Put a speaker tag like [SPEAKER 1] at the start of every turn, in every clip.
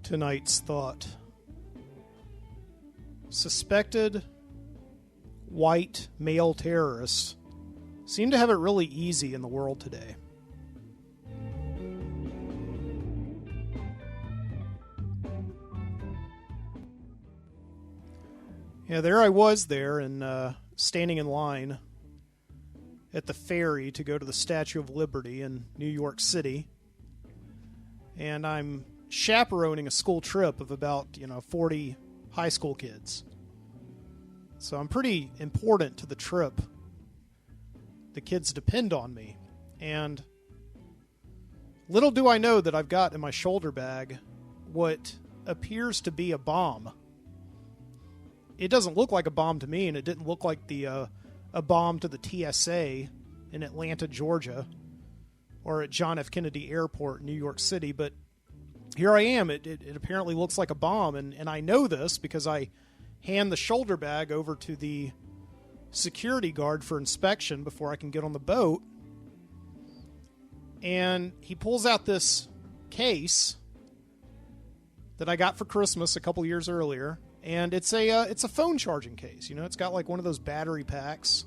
[SPEAKER 1] Tonight's thought. Suspected white male terrorists seem to have it really easy in the world today. Yeah, there I was there and standing in line at the ferry to go to the Statue of Liberty in New York City. And I'm chaperoning a school trip of about, 40 high school kids. So I'm pretty important to the trip. The kids depend on me. And little do I know that I've got in my shoulder bag what appears to be a bomb. It doesn't look like a bomb to me, and it didn't look like a bomb to the TSA in Atlanta, Georgia, or at John F. Kennedy Airport in New York City, but here I am. It apparently looks like a bomb, and I know this because I hand the shoulder bag over to the security guard for inspection before I can get on the boat, and he pulls out this case that I got for Christmas a couple years earlier, and it's a phone charging case. It's got like one of those battery packs,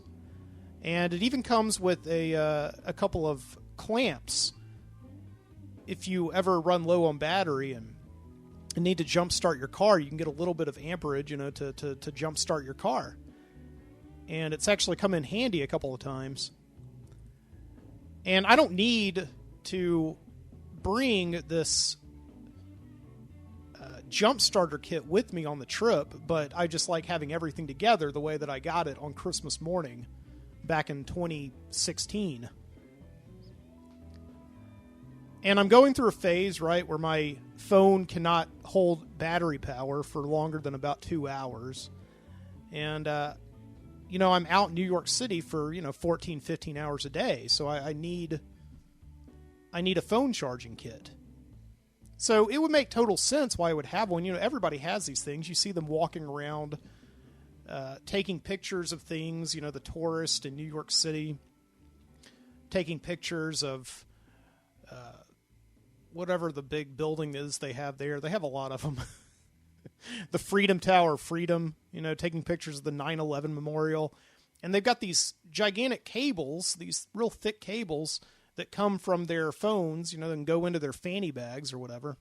[SPEAKER 1] and it even comes with a couple of clamps. If you ever run low on battery and need to jump start your car, you can get a little bit of amperage, to jump start your car. And it's actually come in handy a couple of times. And I don't need to bring this jump starter kit with me on the trip, but I just like having everything together the way that I got it on Christmas morning back in 2016. And I'm going through a phase, right, where my phone cannot hold battery power for longer than about 2 hours. And, I'm out in New York City for, 14, 15 hours a day. So I need a phone charging kit. So it would make total sense why I would have one. Everybody has these things. You see them walking around, taking pictures of things, the tourists in New York City, taking pictures of whatever the big building is they have there. They have a lot of them. The Freedom Tower, taking pictures of the 9/11 memorial. And they've got these gigantic cables, these real thick cables that come from their phones, and go into their fanny bags or whatever.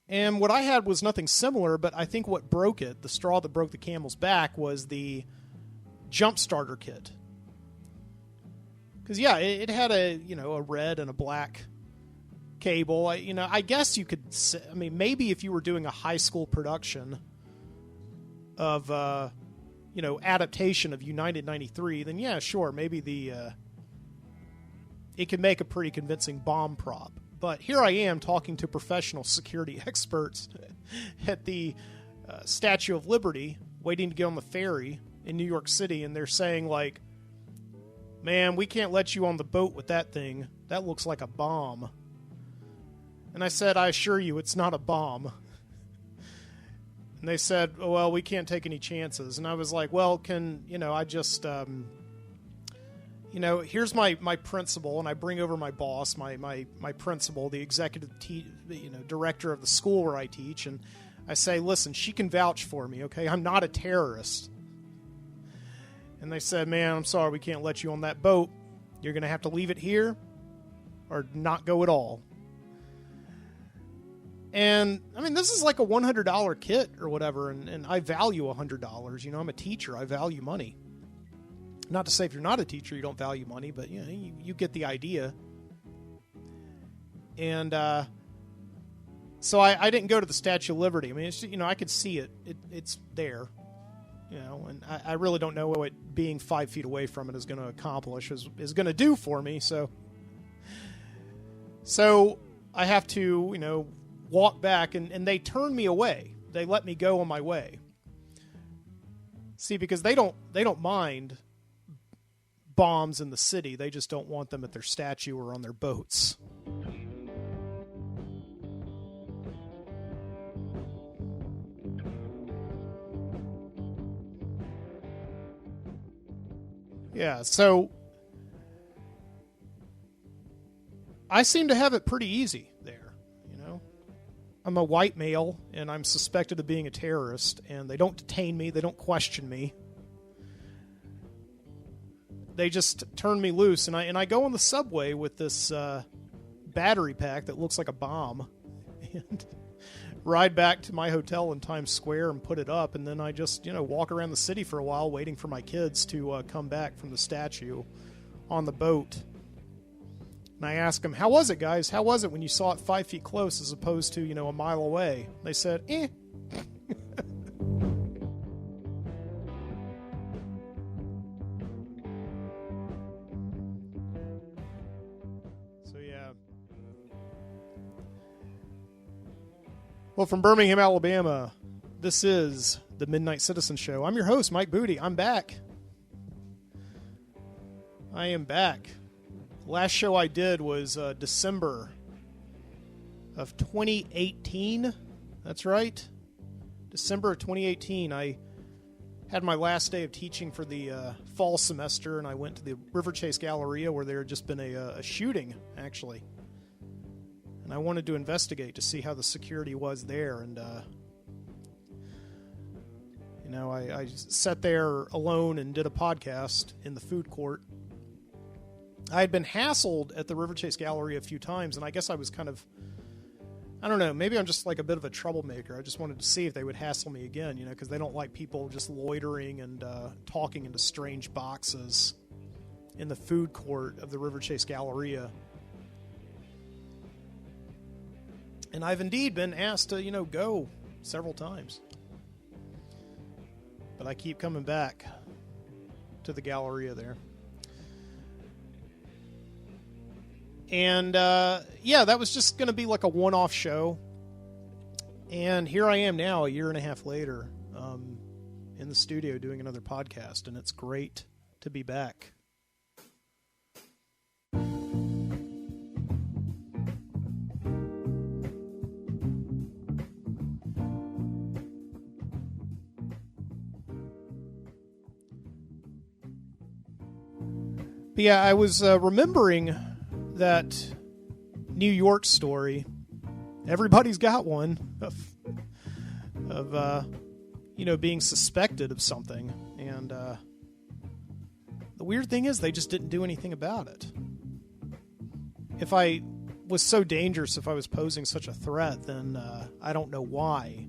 [SPEAKER 1] And what I had was nothing similar, but I think what broke it, the straw that broke the camel's back, was the jump starter kit. Because, it had a red and a black cable. I guess you could, maybe if you were doing a high school production of, adaptation of United 93, then yeah, sure, maybe it could make a pretty convincing bomb prop. But here I am talking to professional security experts at the Statue of Liberty, waiting to get on the ferry in New York City, and they're saying, like, man, we can't let you on the boat with that thing. That looks like a bomb. And I said, I assure you, it's not a bomb. And they said, oh, well, we can't take any chances. And I was like, well, I just, here's my principal, and I bring over my boss, my principal, the executive director of the school where I teach, and I say, listen, she can vouch for me, okay? I'm not a terrorist. And they said, man, I'm sorry, we can't let you on that boat. You're going to have to leave it here or not go at all. And, this is like a $100 kit or whatever, and I value $100. I'm a teacher. I value money. Not to say if you're not a teacher, you don't value money, but, you get the idea. And so I didn't go to the Statue of Liberty. It's just, I could see it. It's there. And I really don't know what being 5 feet away from it is going to accomplish, is going to do for me. So I have to, walk back, and they turn me away. They let me go on my way. See, because they don't mind bombs in the city. They just don't want them at their statue or on their boats. Yeah, so I seem to have it pretty easy there, I'm a white male, and I'm suspected of being a terrorist, and they don't detain me, they don't question me. They just turn me loose, and I go on the subway with this battery pack that looks like a bomb, and ride back to my hotel in Times Square and put it up, and then I just, walk around the city for a while waiting for my kids to come back from the statue on the boat. And I ask them, how was it, guys? How was it when you saw it 5 feet close as opposed to, a mile away? They said, eh. So, yeah. Well, from Birmingham, Alabama, this is the Midnight Citizen Show. I'm your host, Mike Booty. I'm back. I am back. Last show I did was December of 2018. That's right. December of 2018. I had my last day of teaching for the fall semester, and I went to the River Chase Galleria where there had just been a shooting, actually. And I wanted to investigate to see how the security was there. And, I sat there alone and did a podcast in the food court. I had been hassled at the River Chase Gallery a few times, and I guess I was kind of, I don't know, maybe I'm just like a bit of a troublemaker. I just wanted to see if they would hassle me again, because they don't like people just loitering and talking into strange boxes in the food court of the River Chase Galleria. And I've indeed been asked to, go several times. But I keep coming back to the Galleria there. And, that was just going to be like a one-off show. And here I am now, a year and a half later, in the studio doing another podcast. And it's great to be back. But yeah, I was remembering that New York story. Everybody's got one of being suspected of something. And the weird thing is they just didn't do anything about it. If I was so dangerous, if I was posing such a threat, then I don't know why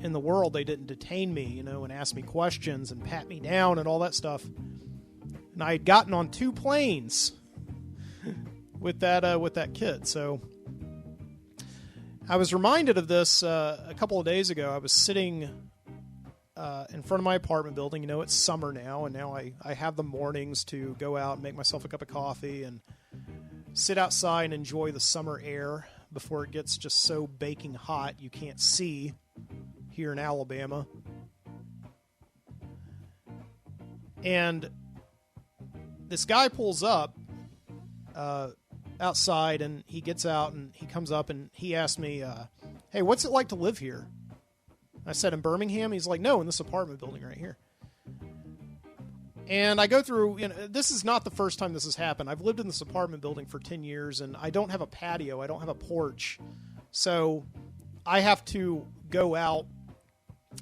[SPEAKER 1] in the world they didn't detain me, and ask me questions and pat me down and all that stuff. And I had gotten on 2 planes with that kid. So I was reminded of this a couple of days ago. I was sitting in front of my apartment building. It's summer now, and now I have the mornings to go out and make myself a cup of coffee and sit outside and enjoy the summer air before it gets just so baking hot you can't see here in Alabama. And this guy pulls up outside, and he gets out, and he comes up, and he asked me, hey, what's it like to live here? I said, in Birmingham? He's like, no, in this apartment building right here. And I go through, this is not the first time this has happened. I've lived in this apartment building for 10 years, and I don't have a patio. I don't have a porch. So I have to go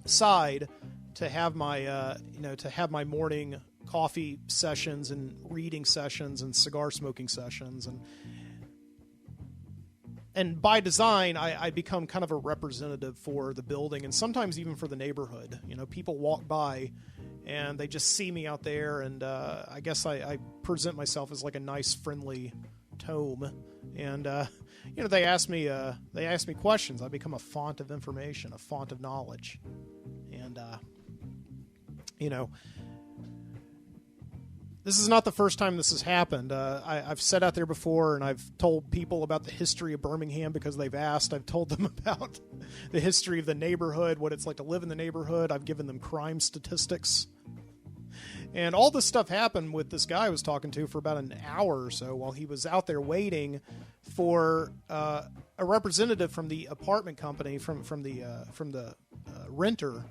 [SPEAKER 1] outside to have my morning coffee sessions and reading sessions and cigar smoking sessions, and by design I become kind of a representative for the building and sometimes even for the neighborhood. People walk by and they just see me out there, and I guess I present myself as like a nice friendly tome, and they ask me questions. I become a font of information, a font of knowledge, and this is not the first time this has happened. I've sat out there before, and I've told people about the history of Birmingham because they've asked. I've told them about the history of the neighborhood, what it's like to live in the neighborhood. I've given them crime statistics. And all this stuff happened with this guy I was talking to for about an hour or so while he was out there waiting for a representative from the apartment company, from the renter,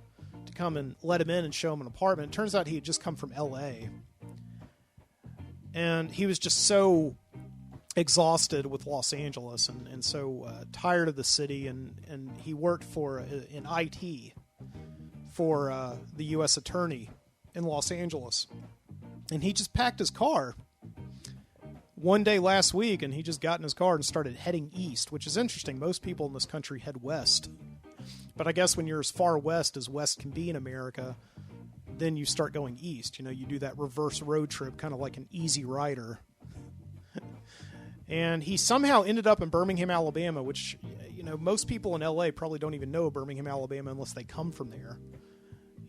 [SPEAKER 1] to come and let him in and show him an apartment. It turns out he had just come from L.A., and he was just so exhausted with Los Angeles and so tired of the city, and he worked for in IT for the U.S. Attorney in Los Angeles. And he just packed his car one day last week, and he just got in his car and started heading east, which is interesting. Most people in this country head west. But I guess when you're as far west as west can be in America, then you start going east. You know, you do that reverse road trip, kind of like an Easy Rider. And he somehow ended up in Birmingham, Alabama, which, you know, most people in L.A. probably don't even know Birmingham, Alabama unless they come from there.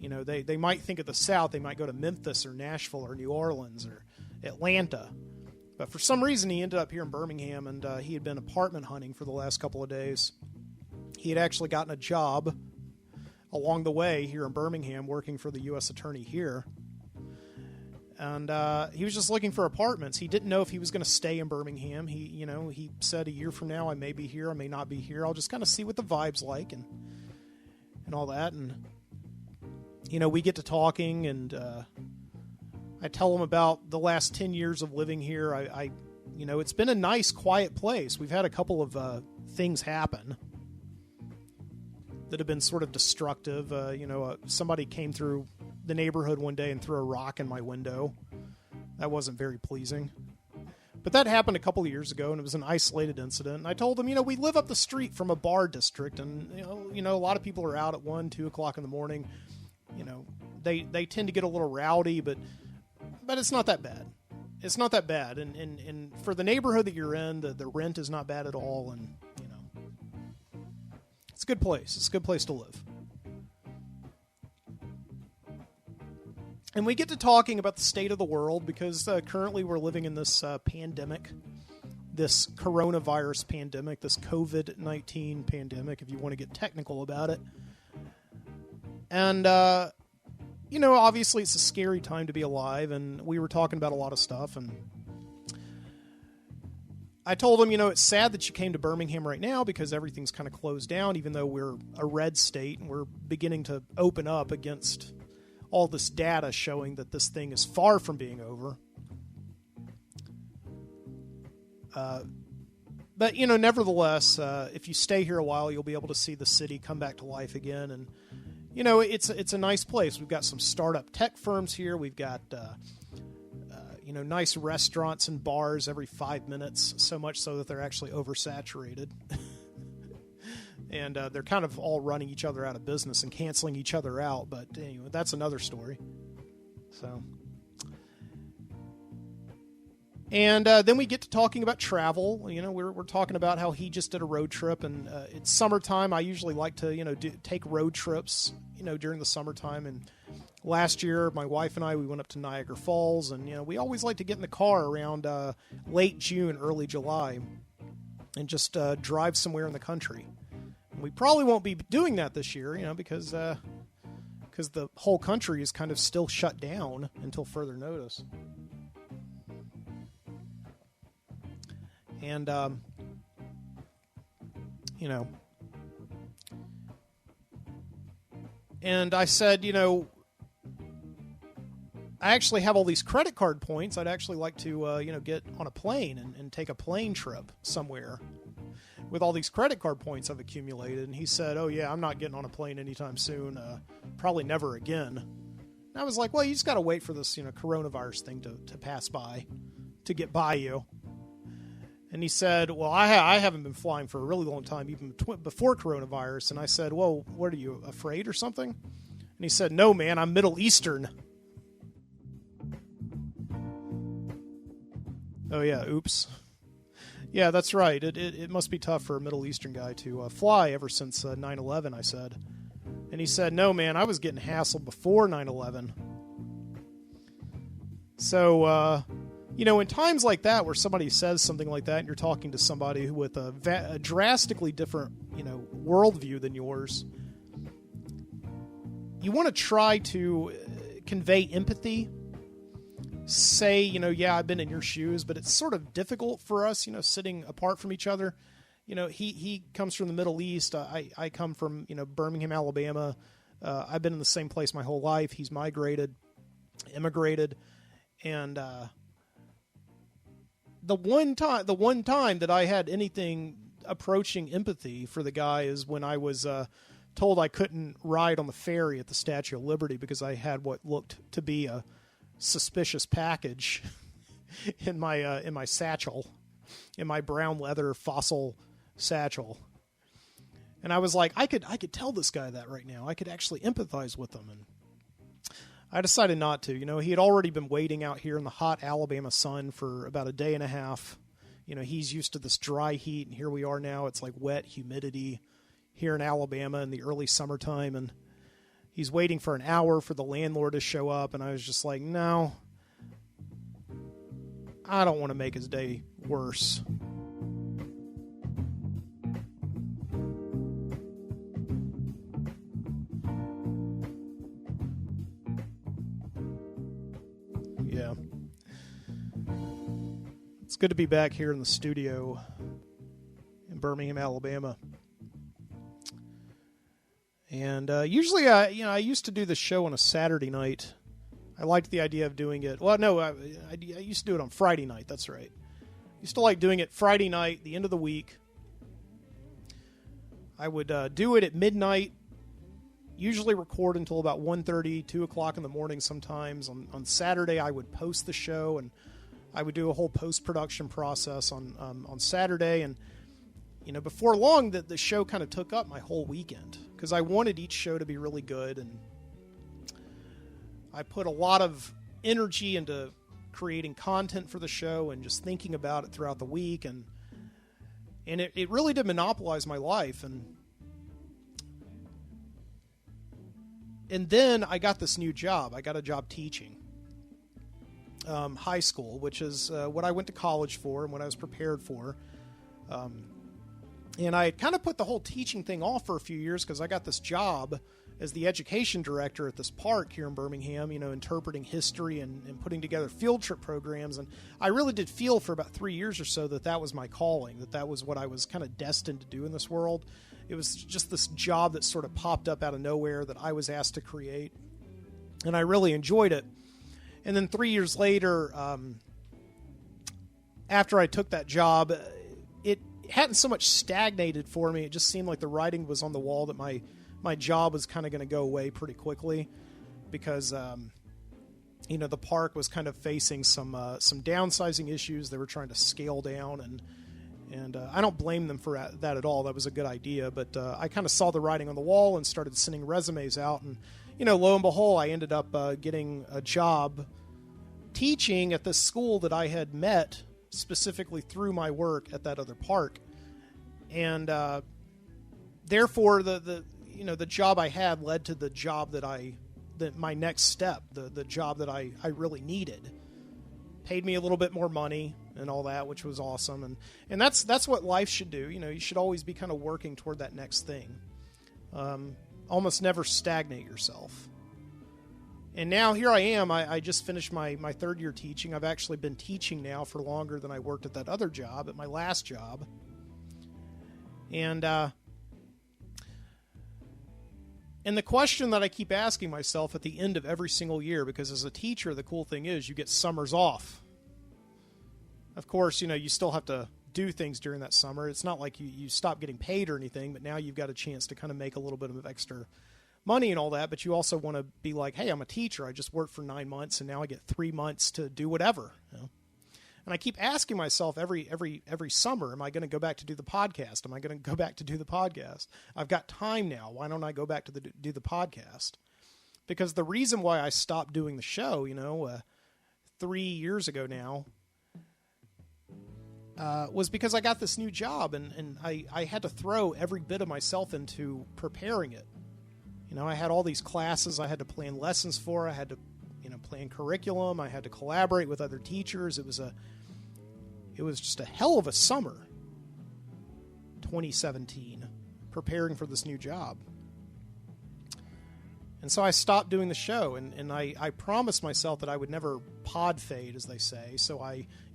[SPEAKER 1] You know, they might think of the South. They might go to Memphis or Nashville or New Orleans or Atlanta. But for some reason, he ended up here in Birmingham, and he had been apartment hunting for the last couple of days. He had actually gotten a job along the way here in Birmingham working for the U.S. Attorney here. And he was just looking for apartments. He didn't know if he was going to stay in Birmingham. He said a year from now I may be here, I may not be here. I'll just kind of see what the vibe's like and all that. And, you know, we get to talking, and I tell him about the last 10 years of living here. I it's been a nice, quiet place. We've had a couple of things happen that have been sort of destructive. Somebody came through the neighborhood one day and threw a rock in my window. That wasn't very pleasing. But that happened a couple of years ago, and it was an isolated incident. And I told him, we live up the street from a bar district, and a lot of people are out at 1, 2 o'clock in the morning. They tend to get a little rowdy, but it's not that bad. It's not that bad, and for the neighborhood that you're in, the rent is not bad at all, and it's a good place. It's a good place to live. And we get to talking about the state of the world because currently we're living in this pandemic, this coronavirus pandemic, this COVID-19 pandemic, if you want to get technical about it. And, obviously it's a scary time to be alive, and we were talking about a lot of stuff. And I told him, it's sad that you came to Birmingham right now because everything's kind of closed down, even though we're a red state and we're beginning to open up against all this data showing that this thing is far from being over. But, nevertheless, if you stay here a while, you'll be able to see the city come back to life again. And, it's a nice place. We've got some startup tech firms here. We've got, nice restaurants and bars every 5 minutes, so much so that they're actually oversaturated. And they're kind of all running each other out of business and canceling each other out. But anyway, that's another story. So, and then we get to talking about travel. We're talking about how he just did a road trip, and it's summertime. I usually like to take road trips during the summertime. And last year, my wife and I, we went up to Niagara Falls, and we always like to get in the car around late June, early July, and just drive somewhere in the country. We probably won't be doing that this year, because the whole country is kind of still shut down until further notice. And, and I said, I actually have all these credit card points. I'd actually like to, get on a plane and take a plane trip somewhere with all these credit card points I've accumulated. And he said, oh yeah, I'm not getting on a plane anytime soon. Probably never again. And I was like, well, you just got to wait for this, coronavirus thing to pass by, to get by you. And he said, well, I haven't been flying for a really long time, even before coronavirus. And I said, well, what are you, afraid or something? And he said, no, man, I'm Middle Eastern. Oh yeah, oops. Yeah, that's right. It must be tough for a Middle Eastern guy to fly ever since 9/11, I said. And he said, no, man, I was getting hassled before 9/11. So, in times like that where somebody says something like that and you're talking to somebody with a drastically different, worldview than yours, you want to try to convey empathy. Say, yeah, I've been in your shoes, but it's sort of difficult for us, sitting apart from each other. He comes from the Middle East. I come from, Birmingham, Alabama. I've been in the same place my whole life. He's immigrated. And the one time that I had anything approaching empathy for the guy is when I was told I couldn't ride on the ferry at the Statue of Liberty because I had what looked to be a suspicious package in my satchel, in my brown leather fossil satchel. And I was like, I could tell this guy that right now. I could actually empathize with him. And I decided not to. You know, he had already been waiting out here in the hot Alabama sun for about a day and a half. You know, he's used to this dry heat, and here we are now. It's like wet humidity here in Alabama in the early summertime, and he's waiting for an hour for the landlord to show up, and I was just like, no, I don't want to make his day worse. Yeah. It's good to be back here in the studio in Birmingham, Alabama. And usually, I used to do the show on a Saturday night. I liked the idea of doing it. Well, no, I used to do it on Friday night. That's right. I used to like doing it Friday night, the end of the week. I would do it at midnight, usually record until about 1:30, 2 o'clock in the morning sometimes. On Saturday, I would post the show, and I would do a whole post-production process on Saturday. And, you know, before long, the show kind of took up my whole weekend because I wanted each show to be really good. And I put a lot of energy into creating content for the show and just thinking about it throughout the week. And it really did monopolize my life. And then I got this new job. I got a job teaching high school, which is what I went to college for and what I was prepared for. And I kind of put the whole teaching thing off for a few years because I got this job as the education director at this park here in Birmingham, you know, interpreting history and putting together field trip programs. And I really did feel for about 3 years or so that was my calling, that was what I was kind of destined to do in this world. It was just this job that sort of popped up out of nowhere that I was asked to create. And I really enjoyed it. And then 3 years later, after I took that job, it hadn't so much stagnated for me. It just seemed like the writing was on the wall that my job was kind of going to go away pretty quickly because, you know, the park was kind of facing some downsizing issues. They were trying to scale down, and I don't blame them for that at all. That was a good idea, but I kind of saw the writing on the wall and started sending resumes out. And, you know, lo and behold, I ended up getting a job teaching at this school that I had met specifically through my work at that other park. And therefore, the job I had led to the job that my next step, the job that I really needed. Paid me a little bit more money and all that, which was awesome. And that's what life should do. You know, you should always be kind of working toward that next thing. Almost never stagnate yourself. And now here I am. I just finished my third year teaching. I've actually been teaching now for longer than I worked at that other job, at my last job. And the question that I keep asking myself at the end of every single year, because as a teacher, the cool thing is you get summers off. Of course, you know, you still have to do things during that summer. It's not like you stop getting paid or anything, but now you've got a chance to kind of make a little bit of extra money and all that. But you also want to be like, hey, I'm a teacher. I just worked for 9 months, and now I get 3 months to do whatever. You know? And I keep asking myself every summer, am I going to go back to do the podcast? Am I going to go back to do the podcast? I've got time now. Why don't I go back to do the podcast? Because the reason why I stopped doing the show, 3 years ago now, was because I got this new job, and I had to throw every bit of myself into preparing it. You know, I had all these classes I had to plan lessons for. I had to, plan curriculum. I had to collaborate with other teachers. It was just a hell of a summer, 2017, preparing for this new job. And so I stopped doing the show, and I promised myself that I would never pod fade, as they say. So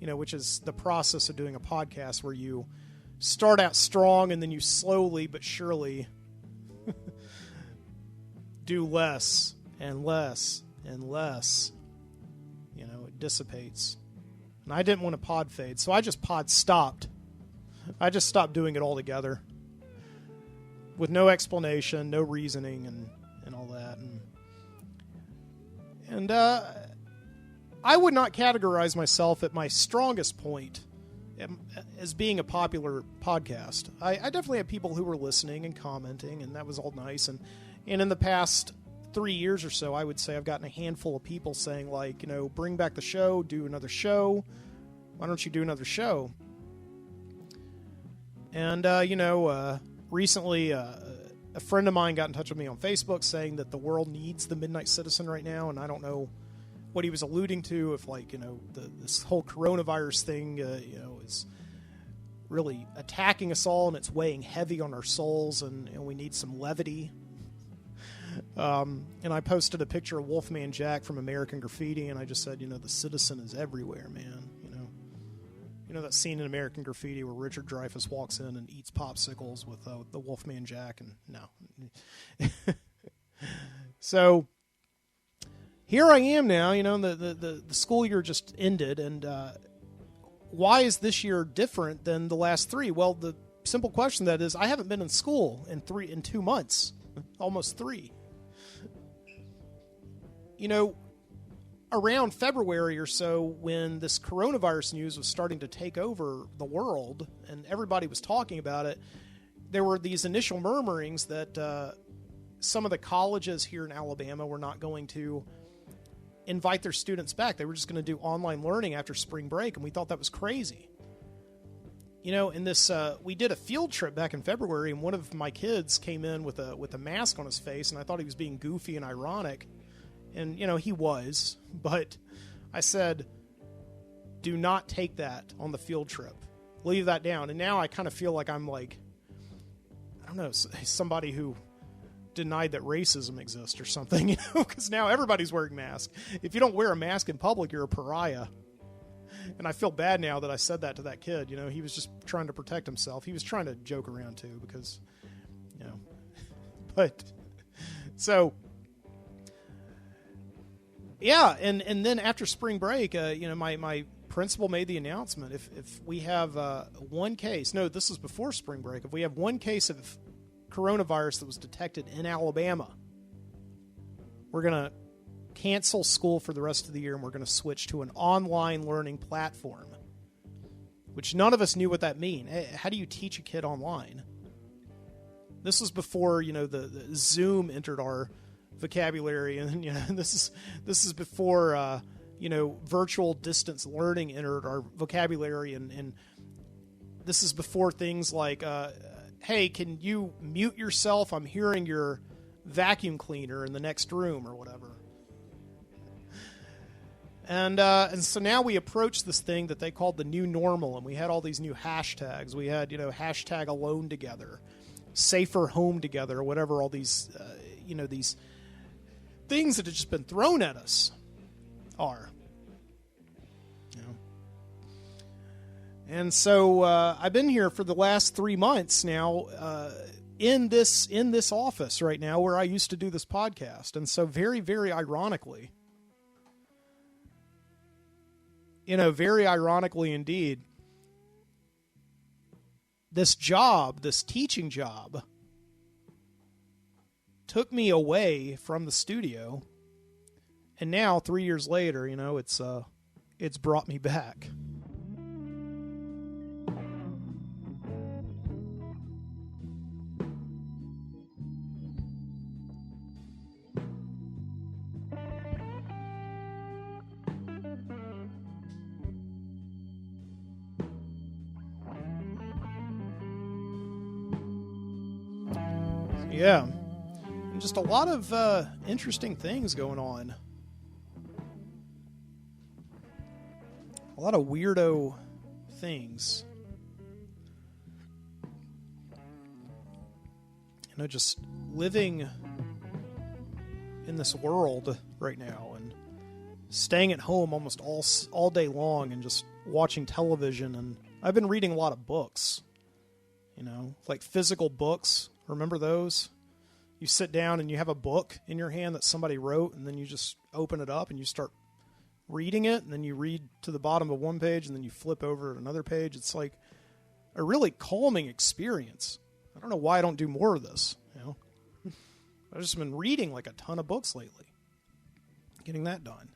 [SPEAKER 1] which is the process of doing a podcast where you start out strong and then you slowly but surely do less and less and less. It dissipates. And I didn't want to pod fade, so I just pod stopped. I just stopped doing it altogether. With no explanation, no reasoning, and all that. And I would not categorize myself at my strongest point as being a popular podcast. I definitely had people who were listening and commenting, and that was all nice. And in the past 3 years or so, I would say I've gotten a handful of people saying, like, bring back the show, do another show. Why don't you do another show? And, recently a friend of mine got in touch with me on Facebook saying that the world needs the Midnight Citizen right now, and I don't know what he was alluding to, if, like, this whole coronavirus thing, is really attacking us all, and it's weighing heavy on our souls, and we need some levity. And I posted a picture of Wolfman Jack from American Graffiti, and I just said, the citizen is everywhere, man. That scene in American Graffiti where Richard Dreyfuss walks in and eats popsicles with the Wolfman Jack, and no. So here I am now. The school year just ended, and why is this year different than the last three? Well, the simple question that is, I haven't been in school in 2 months, almost 3. Around February or so, when this coronavirus news was starting to take over the world and everybody was talking about it, there were these initial murmurings that some of the colleges here in Alabama were not going to invite their students back. They were just going to do online learning after spring break, and we thought that was crazy. In this, we did a field trip back in February, and one of my kids came in with a mask on his face, and I thought he was being goofy and ironic. And, he was, but I said, do not take that on the field trip. Leave that down. And now I kind of feel like I'm like, I don't know, somebody who denied that racism exists or something, because now everybody's wearing masks. If you don't wear a mask in public, you're a pariah. And I feel bad now that I said that to that kid. He was just trying to protect himself. He was trying to joke around too, because, but so... Yeah, and then after spring break, my principal made the announcement, if we have one case, no, this is before spring break, if we have one case of coronavirus that was detected in Alabama, we're going to cancel school for the rest of the year, and we're going to switch to an online learning platform, which none of us knew what that mean. How do you teach a kid online? This was before, the Zoom entered our vocabulary, and this is before virtual distance learning entered our vocabulary, and this is before things like hey, can you mute yourself? I'm hearing your vacuum cleaner in the next room or whatever. And so now we approach this thing that they called the new normal, and we had all these new hashtags. We had hashtag alone together, safer home together, or whatever, all these these things that have just been thrown at us are. And so I've been here for the last 3 months now in this office right now where I used to do this podcast. And so very, very ironically, very ironically indeed, this teaching job, took me away from the studio, and now 3 years later, it's brought me back. Yeah. Just a lot of interesting things going on. A lot of weirdo things. Just living in this world right now and staying at home almost all day long and just watching television. And I've been reading a lot of books, like physical books. Remember those? You sit down and you have a book in your hand that somebody wrote, and then you just open it up and you start reading it, and then you read to the bottom of one page, and then you flip over to another page. It's like a really calming experience. I don't know why I don't do more of this. I've just been reading like a ton of books lately, getting that done.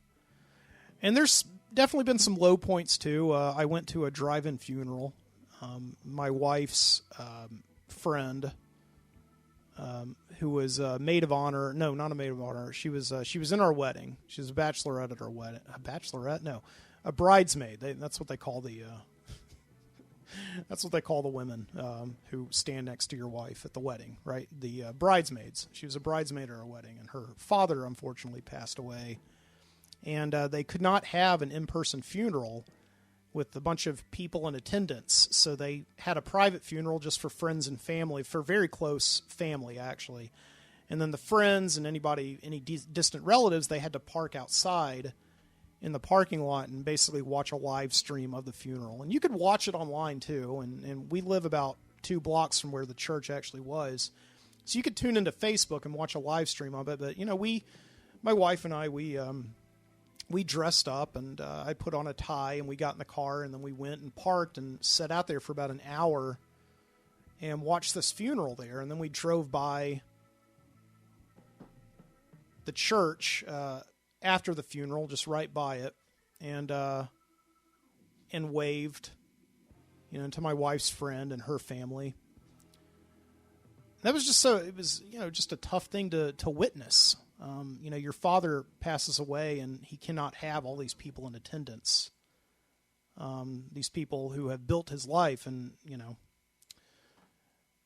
[SPEAKER 1] And there's definitely been some low points too. I went to a drive-in funeral. My wife's friend, who was a maid of honor. No, not a maid of honor. She was in our wedding. She was a bachelorette at our wedding. A bachelorette? No, a bridesmaid. That's what they call the. That's what they call the women who stand next to your wife at the wedding, right? The bridesmaids. She was a bridesmaid at our wedding, and her father unfortunately passed away. And they could not have an in-person funeral with a bunch of people in attendance, so they had a private funeral just for friends and family, for very close family, actually. And then the friends and any distant relatives, they had to park outside in the parking lot and basically watch a live stream of the funeral. And you could watch it online, too, and we live about 2 blocks from where the church actually was. So you could tune into Facebook and watch a live stream of it. But, my wife and I, we dressed up, and I put on a tie, and we got in the car, and then we went and parked and sat out there for about an hour and watched this funeral there. And then we drove by the church after the funeral, just right by it, and waved, to my wife's friend and her family. That was just it was, just a tough thing to witness. Your father passes away, and he cannot have all these people in attendance. These people who have built his life, and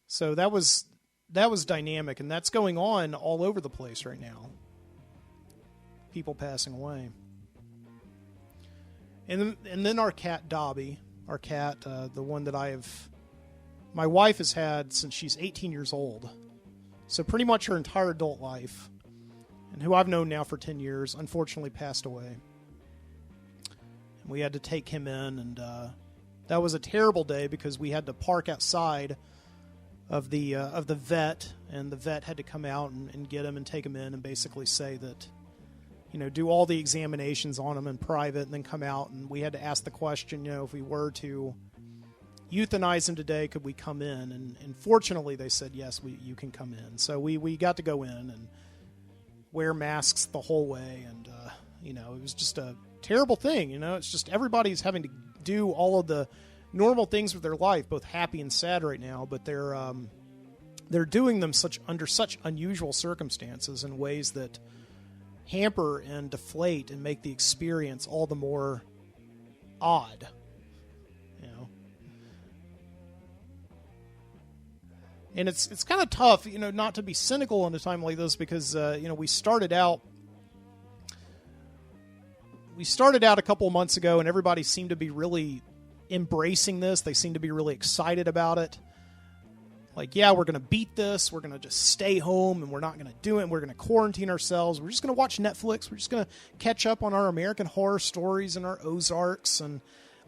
[SPEAKER 1] so that was dynamic, and that's going on all over the place right now. People passing away, and then our cat Dobby, the one that my wife has had since she's 18 years old, so pretty much her entire adult life. And who I've known now for 10 years, unfortunately passed away. And we had to take him in, and that was a terrible day because we had to park outside of the vet, and the vet had to come out and get him and take him in and basically say that, do all the examinations on him in private and then come out. And we had to ask the question, if we were to euthanize him today, could we come in? And fortunately they said, yes, you can come in. So we got to go in and wear masks the whole way, and it was just a terrible thing. It's just everybody's having to do all of the normal things with their life, both happy and sad right now, but they're doing them under such unusual circumstances in ways that hamper and deflate and make the experience all the more odd. And it's kind of tough, not to be cynical in a time like this because, we started out a couple of months ago and everybody seemed to be really embracing this. They seemed to be really excited about it. Like, yeah, we're going to beat this. We're going to just stay home and we're not going to do it. We're going to quarantine ourselves. We're just going to watch Netflix. We're just going to catch up on our American Horror Stories and our Ozarks and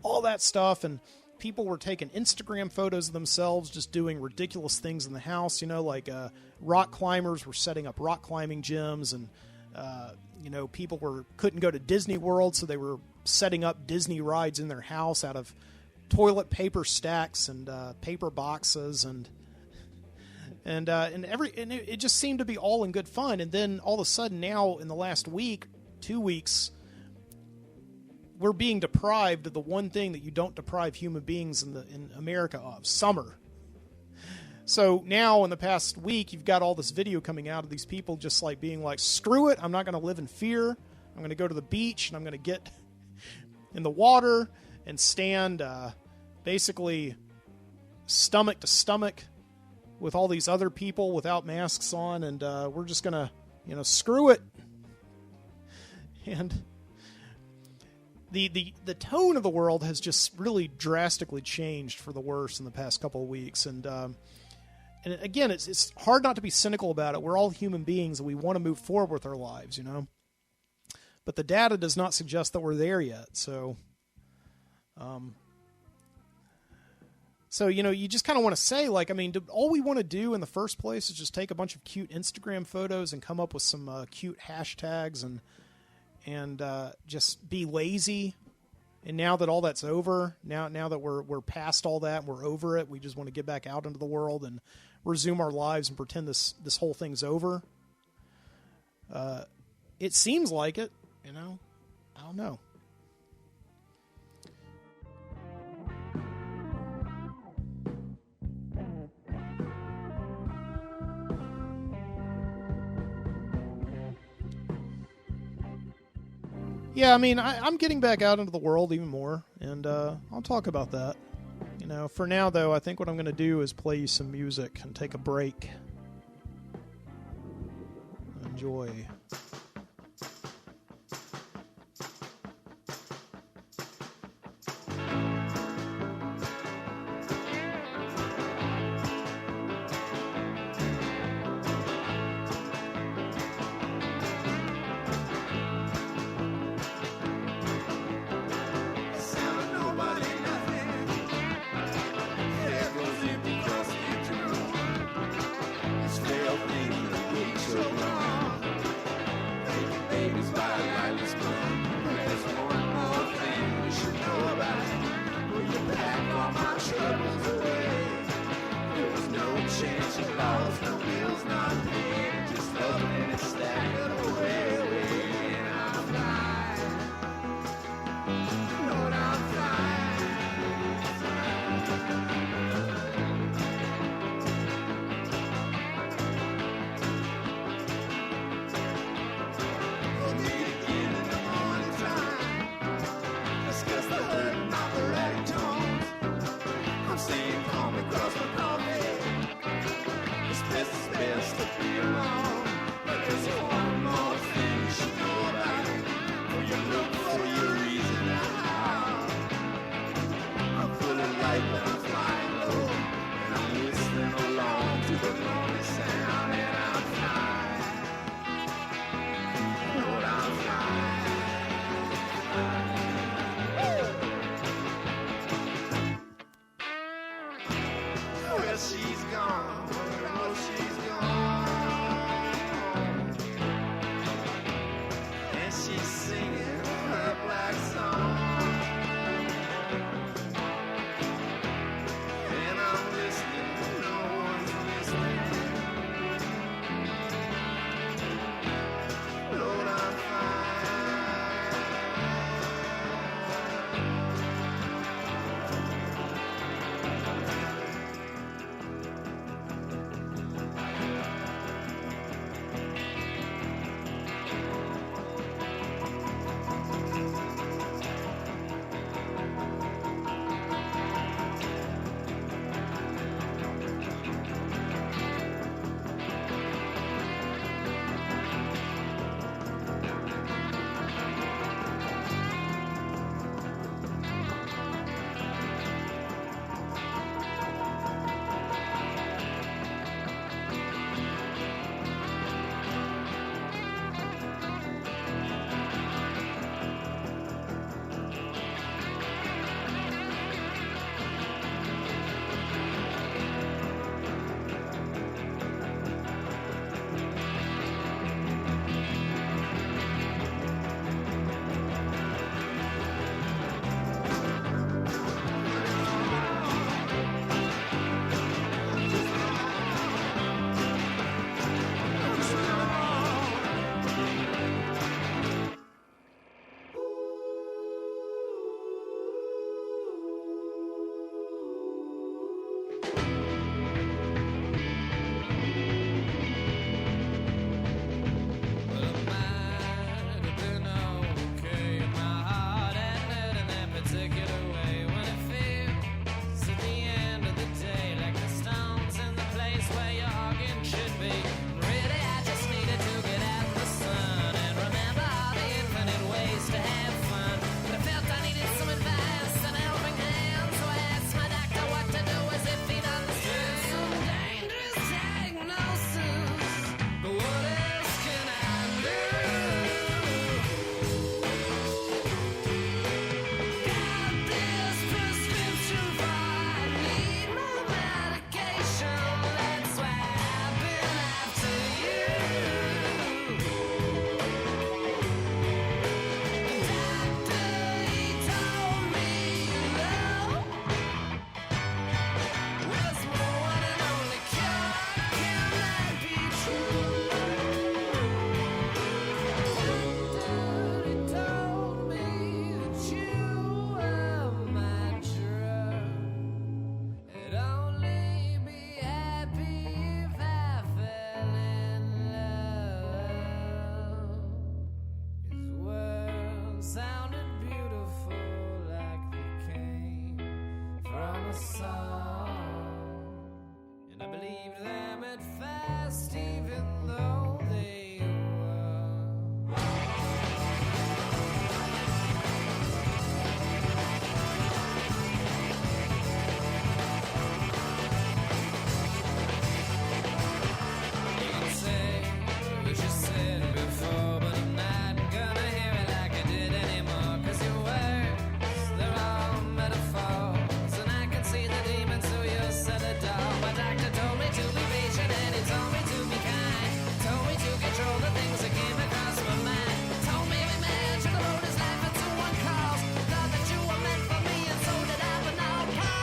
[SPEAKER 1] all that stuff. And people were taking Instagram photos of themselves just doing ridiculous things in the house, like rock climbers were setting up rock climbing gyms, and people couldn't go to Disney World, so they were setting up Disney rides in their house out of toilet paper stacks and paper boxes, and it just seemed to be all in good fun. And then all of a sudden now in the last 2 weeks, we're being deprived of the one thing that you don't deprive human beings in America of: summer. So now in the past week, you've got all this video coming out of these people just like being like, screw it, I'm not going to live in fear. I'm going to go to the beach and I'm going to get in the water and stand basically stomach to stomach with all these other people without masks on, and we're just going to, screw it. And the tone of the world has just really drastically changed for the worse in the past couple of weeks. And again, it's hard not to be cynical about it. We're all human beings and we want to move forward with our lives, But the data does not suggest that we're there yet. So, you just kind of want to say, all we want to do in the first place is just take a bunch of cute Instagram photos and come up with some cute hashtags and just be lazy. And now that all that's over, now that we're past all that, we're over it, we just want to get back out into the world and resume our lives and pretend this whole thing's over. It seems like it, I don't know. Yeah, I mean, I'm getting back out into the world even more, and I'll talk about that. For now, though, I think what I'm going to do is play you some music and take a break. Enjoy.
[SPEAKER 2] believed them at first, even though they were. You'd say what you said before, but I'm not gonna hear it like I did anymore. 'Cause your words, they're all metaphors, and I can see the demons through your cellar door. My doctor told me to be patient, and he told me to be kind. Told me to control the things that came across my mind. Told me every man should load his life into one cause. Thought that you were meant for me, and so did I, but now Paul.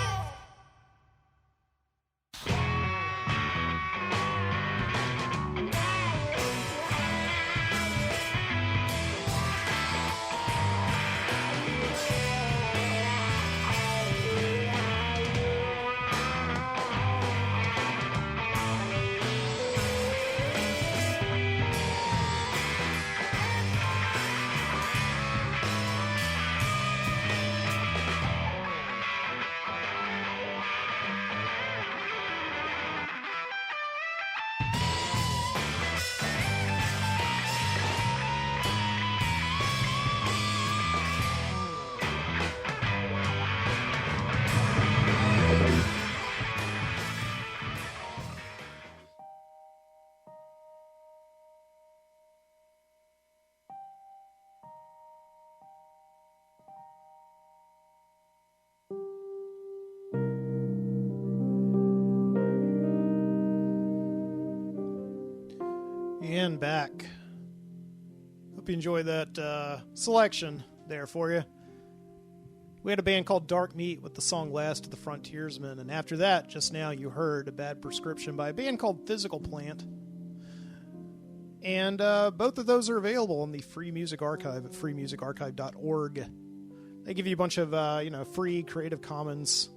[SPEAKER 1] And back. Hope you enjoyed that selection there for you. We had a band called Dark Meat with the song Last of the Frontiersmen, and after that, just now you heard A Bad Prescription by a band called Physical Plant. And both of those are available on the Free Music Archive at freemusicarchive.org. They give you a bunch of free Creative Commons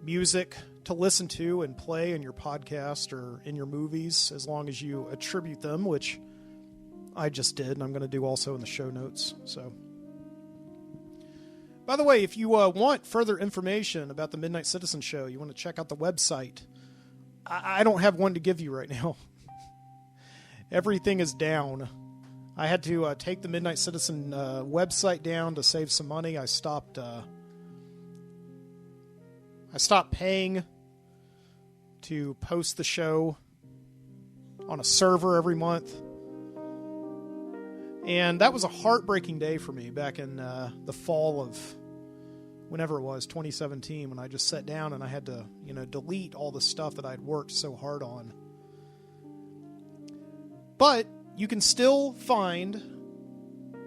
[SPEAKER 1] music to listen to and play in your podcast or in your movies, as long as you attribute them, which I just did, and I'm going to do also in the show notes. So, by the way, if you want further information about the Midnight Citizen Show, you want to check out the website. I don't have one to give you right now. Everything is down. I had to take the Midnight Citizen website down to save some money. I stopped paying to post the show on a server every month. And that was a heartbreaking day for me back in the fall of whenever it was, 2017, when I just sat down and I had to, delete all the stuff that I'd worked so hard on. But you can still find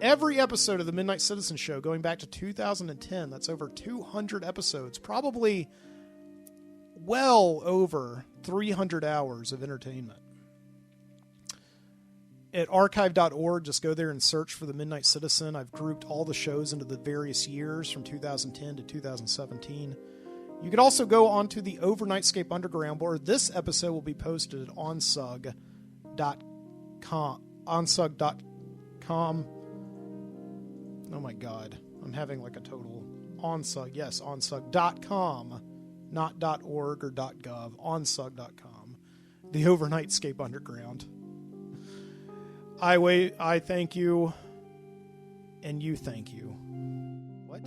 [SPEAKER 1] every episode of the Midnight Citizen Show going back to 2010. That's over 200 episodes, probably well over 300 hours of entertainment. At archive.org, just go there and search for the Midnight Citizen. I've grouped all the shows into the various years from 2010 to 2017. You can also go onto the Overnightscape Underground, where this episode will be posted at onsug.com. onsug.com. Oh my God, I'm having like a total onsug. Yes, onsug.com, not .org or .gov. Onsug.com, the Overnightscape Underground. I thank you, and you thank you. What?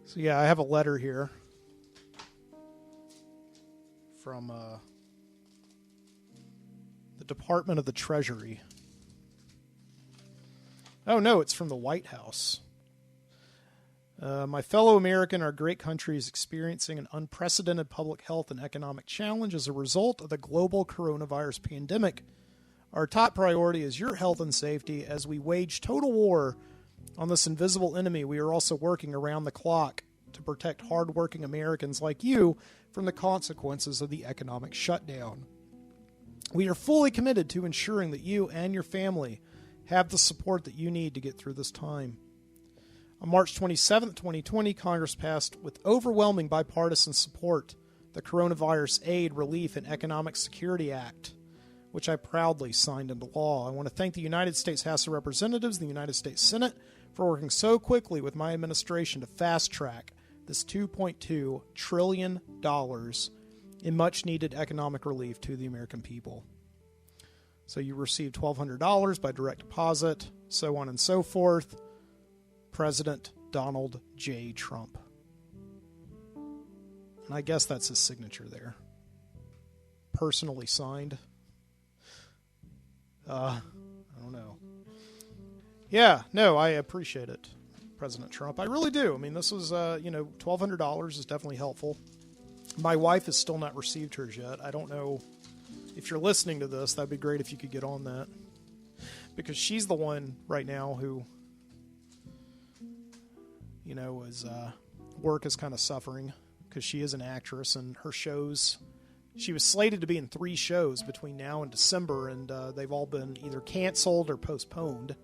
[SPEAKER 1] So yeah, I have a letter here from the Department of the Treasury. Oh no, it's from the White House. My fellow American, our great country is experiencing an unprecedented public health and economic challenge as a result of the global coronavirus pandemic. Our top priority is your health and safety. As we wage total war on this invisible enemy, we are also working around the clock to protect hardworking Americans like you from the consequences of the economic shutdown. We are fully committed to ensuring that you and your family have the support that you need to get through this time. On March 27, 2020, Congress passed with overwhelming bipartisan support the Coronavirus Aid, Relief, and Economic Security Act, which I proudly signed into law. I want to thank the United States House of Representatives and the United States Senate for working so quickly with my administration to fast-track this $2.2 trillion in much-needed economic relief to the American people. So you received $1,200 by direct deposit, so on and so forth. President Donald J. Trump. And I guess that's his signature there. Personally signed. I don't know. Yeah, no, I appreciate it, President Trump. I really do. I mean, this was, $1,200 is definitely helpful. My wife has still not received hers yet. I don't know if you're listening to this. That'd be great if you could get on that. Because she's the one right now who, is work is kind of suffering because she is an actress and her shows. She was slated to be in 3 shows between now and December, and they've all been either canceled or postponed.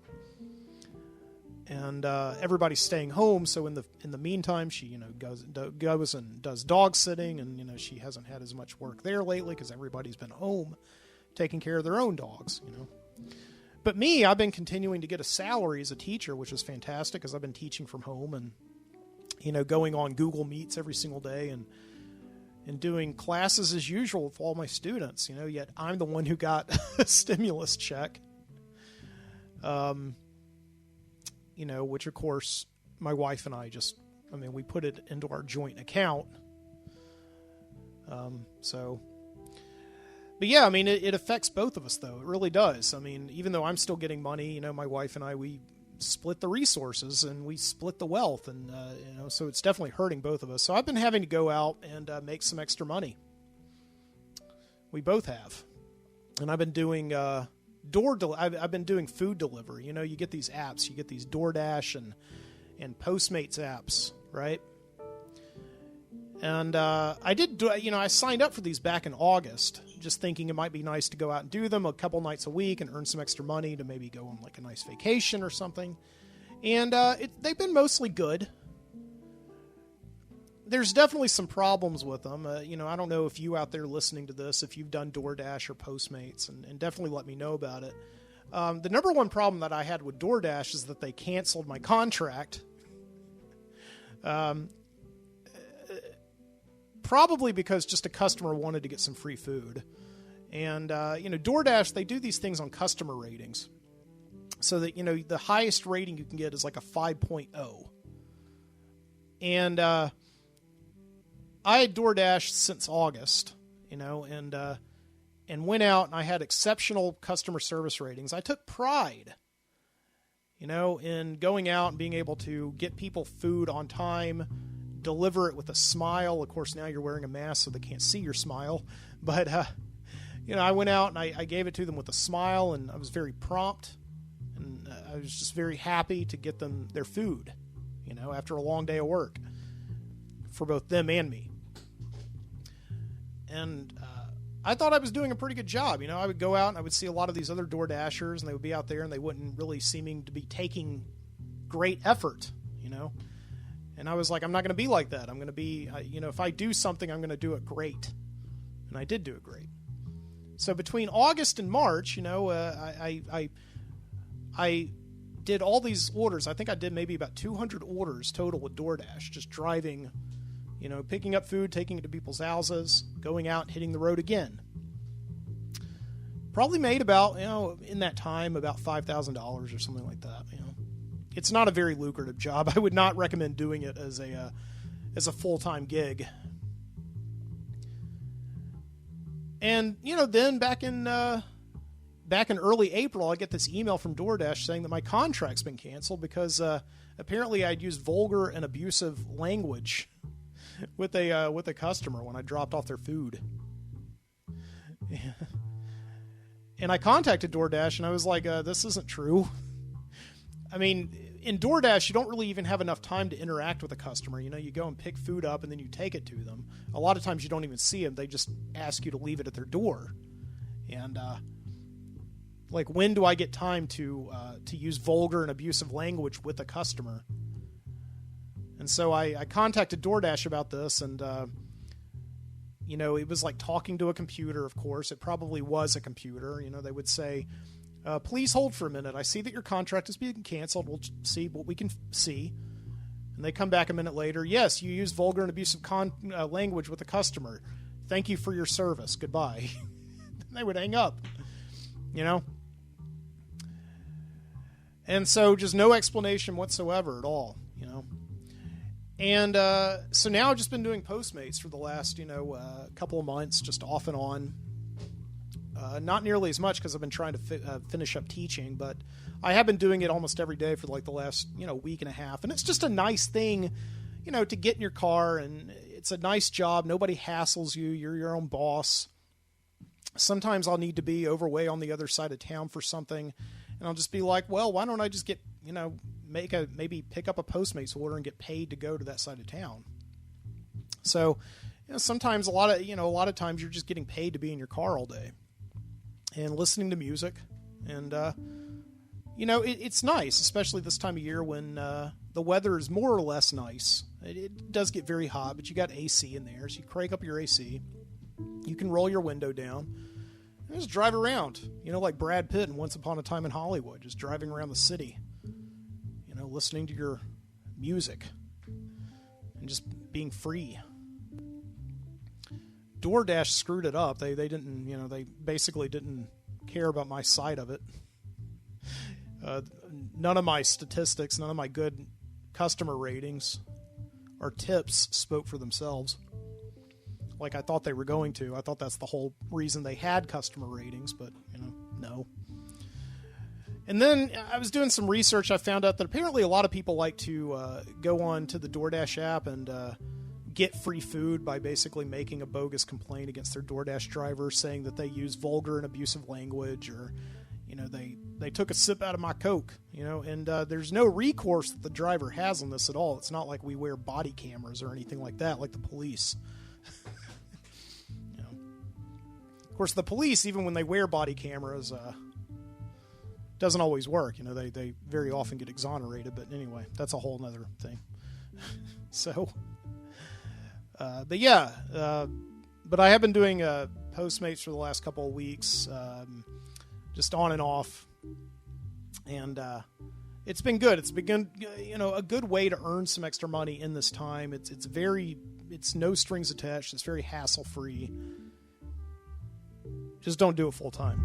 [SPEAKER 1] And everybody's staying home, so in the meantime, she goes and does dog sitting, and she hasn't had as much work there lately because everybody's been home taking care of their own dogs. But me, I've been continuing to get a salary as a teacher, which is fantastic because I've been teaching from home and going on Google Meets every single day and doing classes as usual with all my students. Yet I'm the one who got a stimulus check. Which of course my wife and I we put it into our joint account. But yeah, it affects both of us though. It really does. Even though I'm still getting money, my wife and I, we split the resources and we split the wealth and, so it's definitely hurting both of us. So I've been having to go out and make some extra money. We both have. And I've been doing, I've been doing food delivery. You get these apps, you get these Doordash and Postmates apps, right? And I signed up for these back in August, just thinking it might be nice to go out and do them a couple nights a week and earn some extra money to maybe go on like a nice vacation or something. And they've been mostly good. There's definitely some problems with them. I don't know if you out there listening to this, if you've done Doordash or Postmates, and definitely let me know about it. The number one problem that I had with Doordash is that they canceled my contract. Probably because just a customer wanted to get some free food. And, Doordash, they do these things on customer ratings. So that, the highest rating you can get is like a 5.0. And I had Doordash since August, and went out and I had exceptional customer service ratings. I took pride, in going out and being able to get people food on time, deliver it with a smile. Of course, now you're wearing a mask so they can't see your smile. But, I went out and I gave it to them with a smile, and I was very prompt. And I was just very happy to get them their food, after a long day of work for both them and me. And I thought I was doing a pretty good job. I would go out and I would see a lot of these other DoorDashers, and they would be out there and they wouldn't really seeming to be taking great effort, And I was like, I'm not going to be like that. I'm going to be, if I do something, I'm going to do it great. And I did do it great. So between August and March, I did all these orders. I think I did maybe about 200 orders total with DoorDash, just driving, picking up food, taking it to people's houses, going out, hitting the road again. Probably made about, in that time, about $5,000 or something like that, It's not a very lucrative job. I would not recommend doing it as a full-time gig. And, then back in early April, I get this email from DoorDash saying that my contract's been canceled because apparently I'd used vulgar and abusive language with a customer when I dropped off their food. And I contacted DoorDash and I was like, this isn't true. In DoorDash, you don't really even have enough time to interact with a customer. You go and pick food up and then you take it to them. A lot of times you don't even see them. They just ask you to leave it at their door. And, when do I get time to use vulgar and abusive language with a customer? And so I contacted DoorDash about this, and, it was like talking to a computer, of course. It probably was a computer. They would say, Please hold for a minute. I see that your contract is being canceled. We'll see what we can see. And they come back a minute later. Yes, you use vulgar and abusive language with the customer. Thank you for your service. Goodbye. They would hang up, you know? And so just no explanation whatsoever at all, you know? And so now I've just been doing Postmates for the last, couple of months, just off and on. Not nearly as much because I've been trying to finish up teaching, but I have been doing it almost every day for like the last, week and a half. And it's just a nice thing, to get in your car, and it's a nice job. Nobody hassles you. You're your own boss. Sometimes I'll need to be way on the other side of town for something, and I'll just be like, well, why don't I just get, maybe pick up a Postmates order and get paid to go to that side of town. So, sometimes a lot of times you're just getting paid to be in your car all day and listening to music. And, it's nice, especially this time of year when the weather is more or less nice. It does get very hot, but you got AC in there, so you crank up your AC. You can roll your window down and just drive around, like Brad Pitt in Once Upon a Time in Hollywood, just driving around the city, listening to your music and just being free. Doordash screwed it up. They didn't, they basically didn't care about my side of it. None of my statistics, none of my good customer ratings or tips spoke for themselves, like I thought they were going to. I thought that's the whole reason they had customer ratings, but, no. And then I was doing some research. I found out that apparently a lot of people like to go on to the Doordash app and get free food by basically making a bogus complaint against their Doordash driver, saying that they use vulgar and abusive language, or, they took a sip out of my Coke, and there's no recourse that the driver has on this at all. It's not like we wear body cameras or anything like that, like the police. Of course, the police, even when they wear body cameras, doesn't always work. They very often get exonerated. But anyway, that's a whole other thing. So, but yeah, but I have been doing Postmates for the last couple of weeks, just on and off, and it's been good. It's been a good way to earn some extra money in this time. It's no strings attached. It's very hassle free. Just don't do it full time.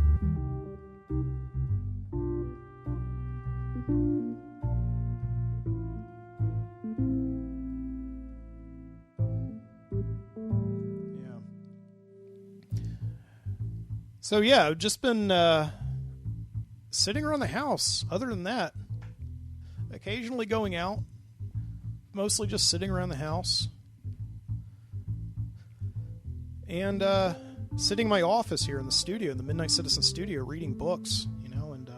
[SPEAKER 1] So yeah, I've just been sitting around the house. Other than that, occasionally going out, mostly just sitting around the house, and sitting in my office here in the studio, in the Midnight Citizen studio, reading books, and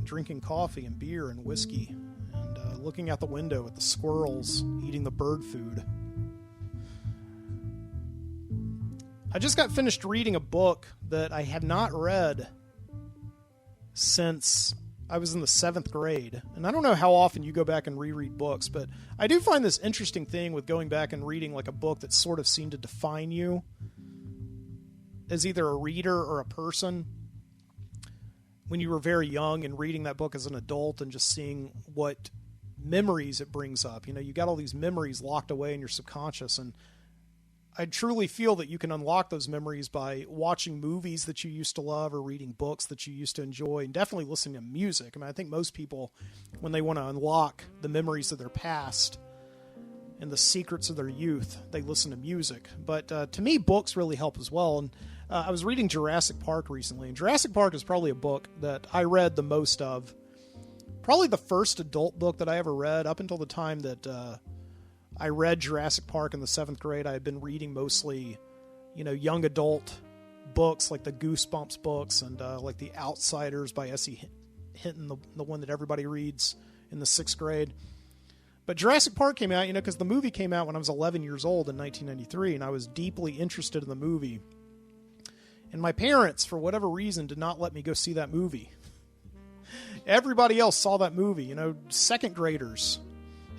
[SPEAKER 1] drinking coffee and beer and whiskey, and looking out the window at the squirrels eating the bird food. I just got finished reading a book that I had not read since I was in the 7th grade. And I don't know how often you go back and reread books, but I do find this interesting thing with going back and reading like a book that sort of seemed to define you as either a reader or a person when you were very young, and reading that book as an adult and just seeing what memories it brings up. You got all these memories locked away in your subconscious, and I truly feel that you can unlock those memories by watching movies that you used to love, or reading books that you used to enjoy, and definitely listening to music. I think most people, when they want to unlock the memories of their past and the secrets of their youth, they listen to music. But to me, books really help as well. And I was reading Jurassic Park recently, and Jurassic Park is probably a book that I read the most of. Probably the first adult book that I ever read. Up until the time that I read Jurassic Park in the 7th grade, I had been reading mostly, young adult books like the Goosebumps books and like The Outsiders by S.E. Hinton, the one that everybody reads in the 6th grade. But Jurassic Park came out, because the movie came out when I was 11 years old in 1993, and I was deeply interested in the movie. And my parents, for whatever reason, did not let me go see that movie. Everybody else saw that movie. 2nd graders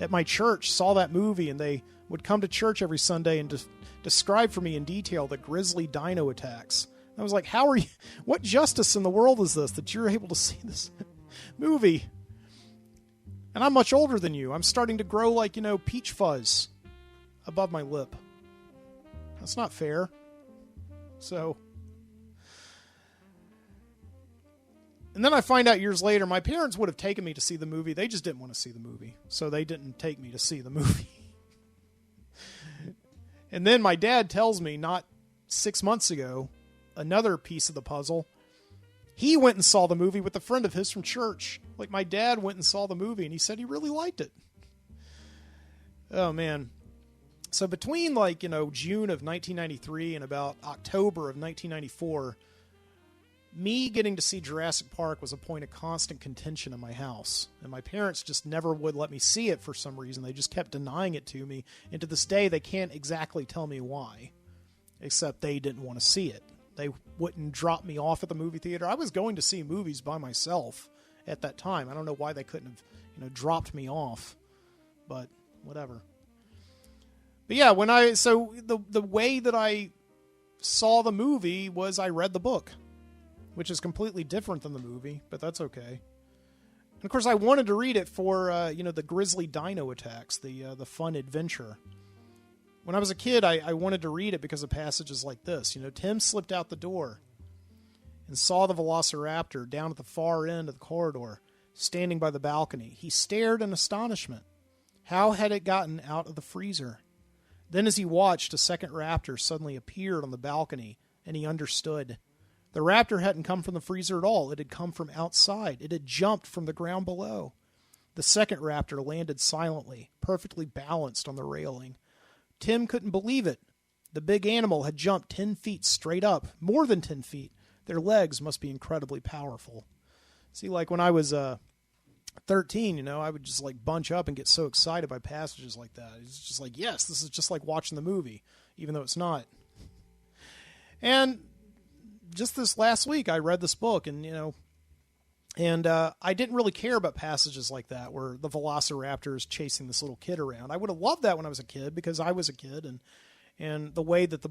[SPEAKER 1] at my church saw that movie, and they would come to church every Sunday and describe for me in detail the grisly dino attacks I was like, how are you? What justice in the world is this that you're able to see this movie? And I'm much older than you. I'm starting to grow like, peach fuzz above my lip. That's not fair. So, and then I find out years later, my parents would have taken me to see the movie. They just didn't want to see the movie. So they didn't take me to see the movie. And then my dad tells me, not 6 months ago, another piece of the puzzle. He went and saw the movie with a friend of his from church. Like, my dad went and saw the movie, and he said he really liked it. Oh, man. So between, June of 1993 and about October of 1994, me getting to see Jurassic Park was a point of constant contention in my house. And my parents just never would let me see it for some reason. They just kept denying it to me. And to this day, they can't exactly tell me why. Except they didn't want to see it. They wouldn't drop me off at the movie theater. I was going to see movies by myself at that time. I don't know why they couldn't have, dropped me off. But whatever. But yeah, the way that I saw the movie was I read the book, which is completely different than the movie, but that's okay. And of course, I wanted to read it for the grizzly dino attacks, the fun adventure. When I was a kid, I wanted to read it because of passages like this. Tim slipped out the door and saw the velociraptor down at the far end of the corridor, standing by the balcony. He stared in astonishment. How had it gotten out of the freezer? Then as he watched, a second raptor suddenly appeared on the balcony, and he understood. The raptor hadn't come from the freezer at all. It had come from outside. It had jumped from the ground below. The second raptor landed silently, perfectly balanced on the railing. Tim couldn't believe it. The big animal had jumped 10 feet straight up, more than 10 feet. Their legs must be incredibly powerful. See, like when I was 13, I would just bunch up and get so excited by passages like that. It's just like, yes, this is just like watching the movie, even though it's not. And just this last week, I read this book, and I didn't really care about passages like that where the velociraptor is chasing this little kid around. I would have loved that when I was a kid because I was a kid, and the way that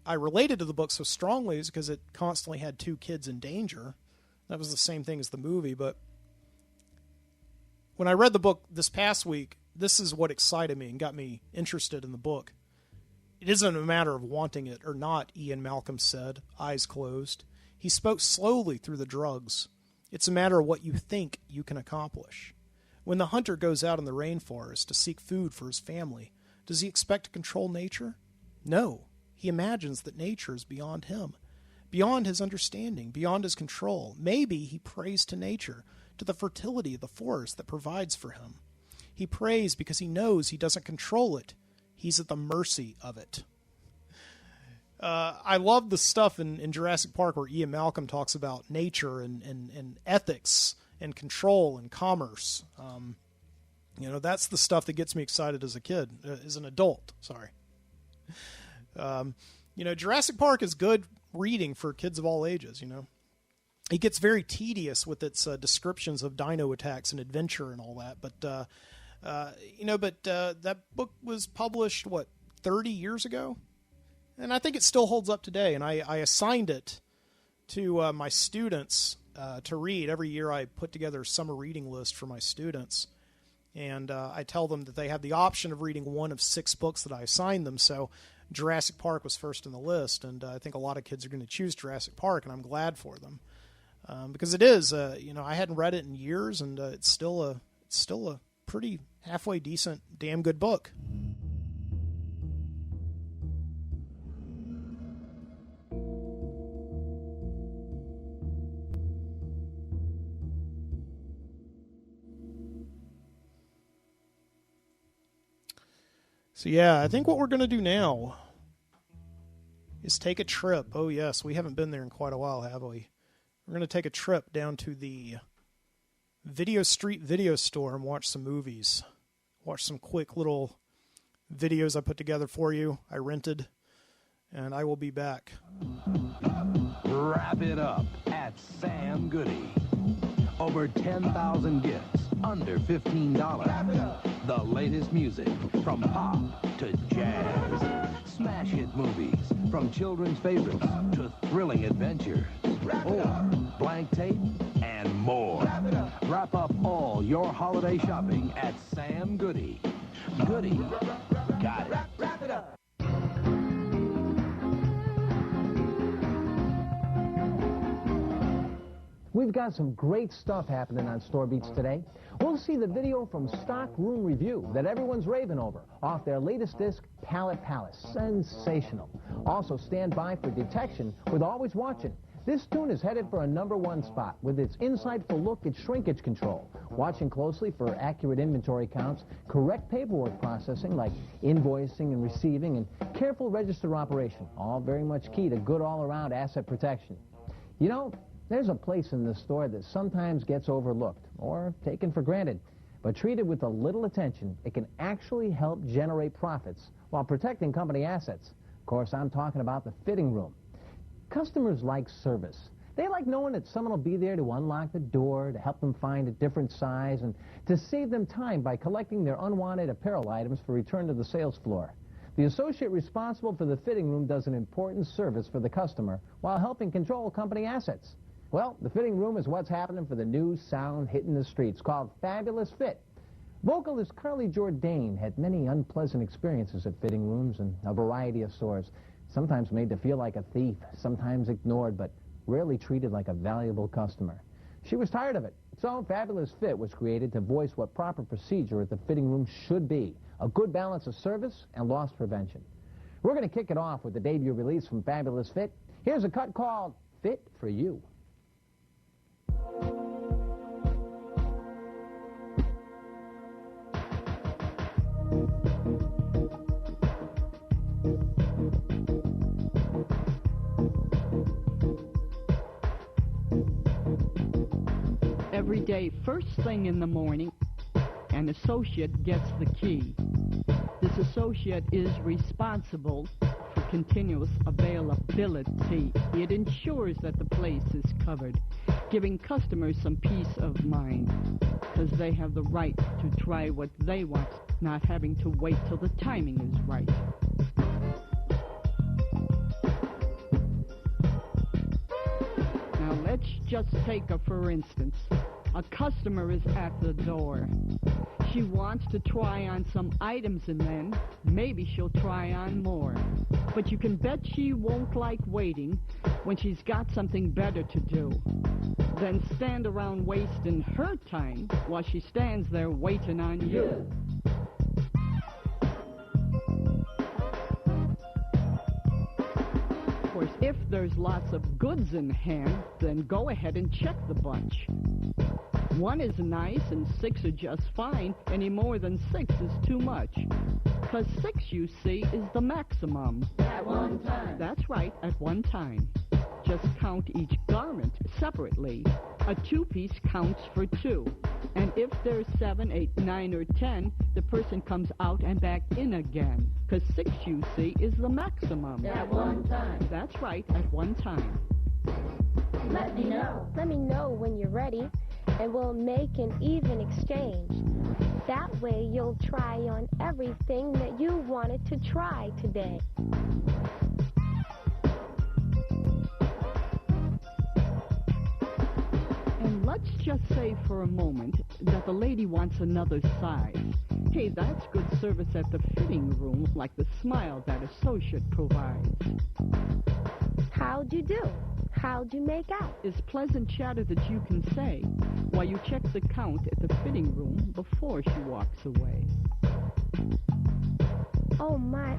[SPEAKER 1] I related to the book so strongly is because it constantly had two kids in danger. That was the same thing as the movie, but when I read the book this past week, this is what excited me and got me interested in the book. It isn't a matter of wanting it or not, Ian Malcolm said, eyes closed. He spoke slowly through the drugs. It's a matter of what you think you can accomplish. When the hunter goes out in the rainforest to seek food for his family, does he expect to control nature? No. He imagines that nature is beyond him, beyond his understanding, beyond his control. Maybe he prays to nature, to the fertility of the forest that provides for him. He prays because he knows he doesn't control it. He's at the mercy of it. I love the stuff in Jurassic Park where Ian Malcolm talks about nature and ethics and control and commerce. That's the stuff that gets me excited as a kid, as an adult. Sorry. Jurassic Park is good reading for kids of all ages. It gets very tedious with its descriptions of dino attacks and adventure and all that. But that book was published 30 years ago. And I think it still holds up today, and I assigned it to my students to read. Every year I put together a summer reading list for my students, and I tell them that they have the option of reading one of 6 books that I assigned them. So Jurassic Park was first in the list, and I think a lot of kids are going to choose Jurassic Park, and I'm glad for them. Because it is, I hadn't read it in years, and it's still a pretty halfway decent, damn good book. So yeah, I think what we're going to do now is take a trip. Oh yes, we haven't been there in quite a while, have we? We're going to take a trip down to the Video Street video store and watch some movies. Watch some quick little videos I put together for you. I rented, and I will be back.
[SPEAKER 3] Wrap it up at Sam Goody. Over 10,000 gifts, under $15. The latest music from pop to jazz. smash hit movies, from children's favorites to thrilling adventures, or blank tape and more. Wrap up all your holiday shopping at Sam Goody. Goody, got it. Wrap it up.
[SPEAKER 4] We've got some great stuff happening on Store Beats today. We'll see the video from Stock Room Review that everyone's raving over off their latest disc, Palette Palace. Sensational. Also, stand by for Detection with Always Watching. This tune is headed for a #1 spot with its insightful look at shrinkage control, watching closely for accurate inventory counts, correct paperwork processing like invoicing and receiving, and careful register operation, all very much key to good all-around asset protection. You know, there's a place in the store that sometimes gets overlooked or taken for granted, but treated with a little attention, it can actually help generate profits while protecting company assets. Of course, I'm talking about the fitting room. Customers like service. They like knowing that someone will be there to unlock the door, to help them find a different size, and to save them time by collecting their unwanted apparel items for return to the sales floor. The associate responsible for the fitting room does an important service for the customer while helping control company assets. Well, the fitting room is what's happening for the new sound hitting the streets called Fabulous Fit. Vocalist Carly Jourdain had many unpleasant experiences at fitting rooms in a variety of stores. Sometimes made to feel like a thief, sometimes ignored, but rarely treated like a valuable customer. She was tired of it, so Fabulous Fit was created to voice what proper procedure at the fitting room should be, a good balance of service and loss prevention. We're going to kick it off with the debut release from Fabulous Fit. Here's a cut called Fit for You.
[SPEAKER 5] Every day, first thing in the morning, an associate gets the key. This associate is responsible for continuous availability. It ensures that the place is covered, giving customers some peace of mind, because they have the right to try what they want, not having to wait till the timing is right. Now let's just take a for instance. A customer is at the door. She wants to try on some items and then maybe she'll try on more. But you can bet she won't like waiting when she's got something better to do than stand around wasting her time while she stands there waiting on you. Of course, if there's lots of goods in hand, then go ahead and check the bunch. 1 is nice and 6 are just fine. Any more than 6 is too much. Because 6, you see, is the maximum.
[SPEAKER 6] At one time.
[SPEAKER 5] That's right, at one time. Just count each garment separately. A 2-piece counts for 2. And if there's 7, 8, 9, or 10, the person comes out and back in again. Because 6, you see, is the maximum.
[SPEAKER 6] At one time.
[SPEAKER 5] That's right, at one time.
[SPEAKER 6] Let me know.
[SPEAKER 7] Let me know when you're ready, and we'll make an even exchange. That way you'll try on everything that you wanted to try today.
[SPEAKER 5] And let's just say for a moment that the lady wants another size. Hey, that's good service at the fitting room, like the smile that associate provides.
[SPEAKER 7] How'd you do? How'd you make out?
[SPEAKER 5] Is pleasant chatter that you can say while you check the count at the fitting room before she walks away.
[SPEAKER 7] Oh my,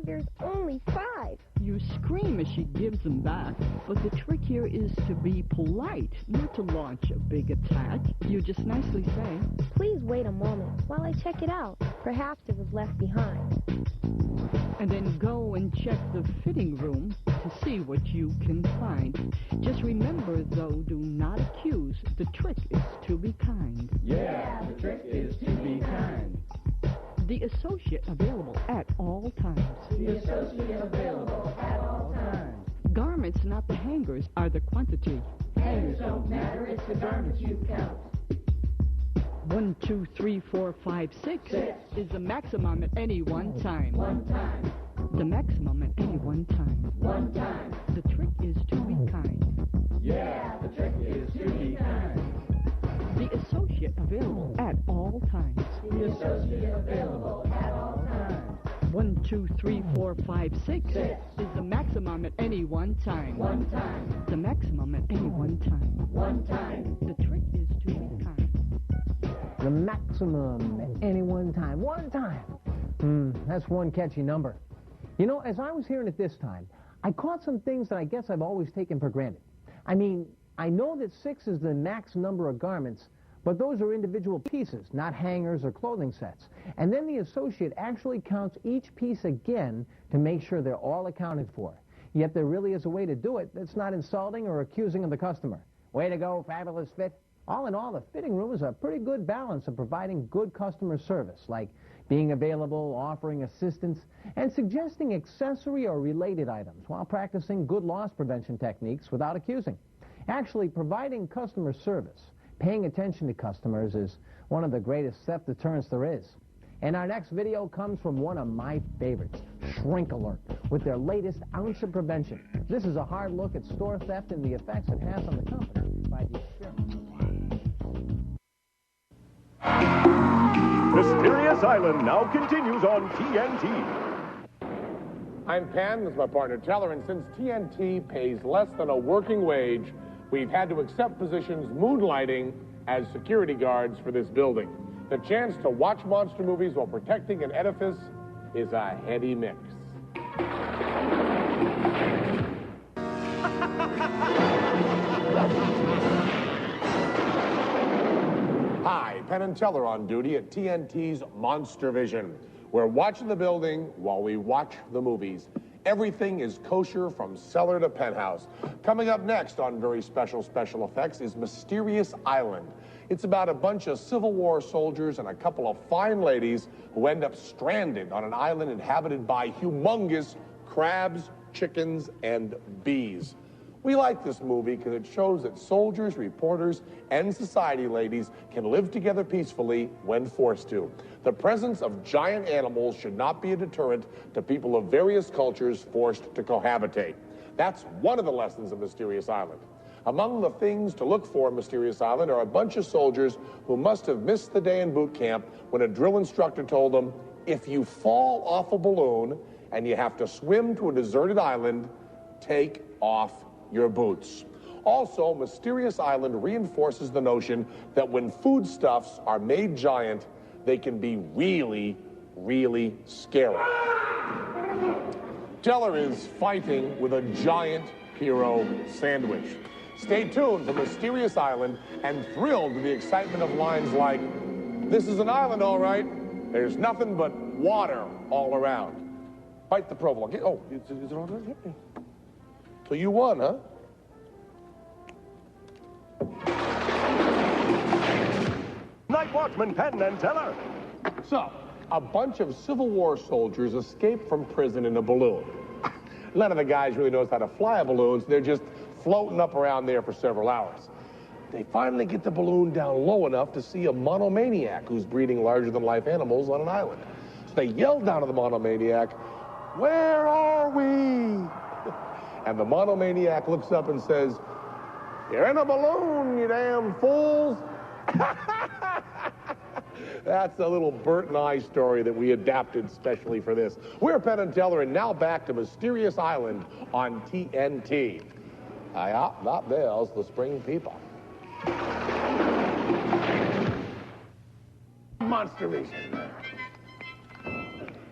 [SPEAKER 7] there's only 5.
[SPEAKER 5] You scream as she gives them back, but the trick here is to be polite, not to launch a big attack. You just nicely say,
[SPEAKER 7] Please wait a moment while I check it out. Perhaps it was left behind.
[SPEAKER 5] And then go and check the fitting room to see what you can find. Just remember, though, do not accuse. The trick is to be kind.
[SPEAKER 6] Yeah, the trick is to be kind.
[SPEAKER 5] The associate available at all times.
[SPEAKER 6] The associate available at all times.
[SPEAKER 5] Garments, not the hangers, are the quantity.
[SPEAKER 6] Hangers don't matter, it's the garments you count.
[SPEAKER 5] 1, 2, 3, 4, 5, 6
[SPEAKER 6] 6
[SPEAKER 5] is the maximum at any one time.
[SPEAKER 6] One time.
[SPEAKER 5] The maximum at any one time.
[SPEAKER 6] One time.
[SPEAKER 5] The trick is to be kind.
[SPEAKER 6] Yeah, the trick is to be kind.
[SPEAKER 5] The associate available at all times.
[SPEAKER 6] The associate available at all times.
[SPEAKER 5] 1, 2, 3, 4, 5, 6
[SPEAKER 6] Six.
[SPEAKER 5] is the maximum at any one time.
[SPEAKER 6] One time.
[SPEAKER 5] The maximum at any one time.
[SPEAKER 6] One time.
[SPEAKER 5] The trick is to be kind.
[SPEAKER 4] The maximum at any one time. One time. That's one catchy number. You know, as I was hearing it this time, I caught some things that I guess I've always taken for granted. I mean, I know that 6 is the max number of garments, but those are individual pieces, not hangers or clothing sets. And then the associate actually counts each piece again to make sure they're all accounted for. Yet there really is a way to do it that's not insulting or accusing of the customer. Way to go, fabulous fit. All in all, the fitting room is a pretty good balance of providing good customer service, like being available, offering assistance, and suggesting accessory or related items while practicing good loss prevention techniques without accusing. Actually, providing customer service, paying attention to customers, is one of the greatest theft deterrents there is. And our next video comes from one of my favorites, Shrink Alert, with their latest ounce of prevention. This is a hard look at store theft and the effects it has on the company by the experiment.
[SPEAKER 8] Mysterious Island now continues on TNT.
[SPEAKER 9] I'm Penn, this is my partner Teller, and since TNT pays less than a working wage, we've had to accept positions moonlighting as security guards for this building. The chance to watch monster movies while protecting an edifice is a heady mix. Hi, Penn and Teller on duty at TNT's Monster Vision. We're watching the building while we watch the movies. Everything is kosher from cellar to penthouse. Coming up next on very special effects is Mysterious Island. It's about a bunch of Civil War soldiers and a couple of fine ladies who end up stranded on an island inhabited by humongous crabs, chickens, and bees. We like this movie because it shows that soldiers, reporters, and society ladies can live together peacefully when forced to. The presence of giant animals should not be a deterrent to people of various cultures forced to cohabitate. That's one of the lessons of Mysterious Island. Among the things to look for in Mysterious Island are a bunch of soldiers who must have missed the day in boot camp when a drill instructor told them, if you fall off a balloon and you have to swim to a deserted island, take off your boots. Also, Mysterious Island reinforces the notion that when foodstuffs are made giant, they can be really, really scary. Teller is fighting with a giant hero sandwich. Stay tuned for Mysterious Island and thrilled to the excitement of lines like, this is an island, all right. There's nothing but water all around. Bite the provolone. Oh, is it all good? Yeah. So you won, huh?
[SPEAKER 8] Night Watchman Penn and Teller.
[SPEAKER 9] So, a bunch of Civil War soldiers escaped from prison in a balloon. None of the guys really knows how to fly a balloon, so they're just floating up around there for several hours. They finally get the balloon down low enough to see a monomaniac who's breeding larger-than-life animals on an island. So they yell down to the monomaniac, where are we? And the monomaniac looks up and says, you're in a balloon, you damn fools. That's a little Bert and I story that we adapted specially for this. We're Penn and Teller, and now back to Mysterious Island on TNT. Not there's the spring people. Monster Vision.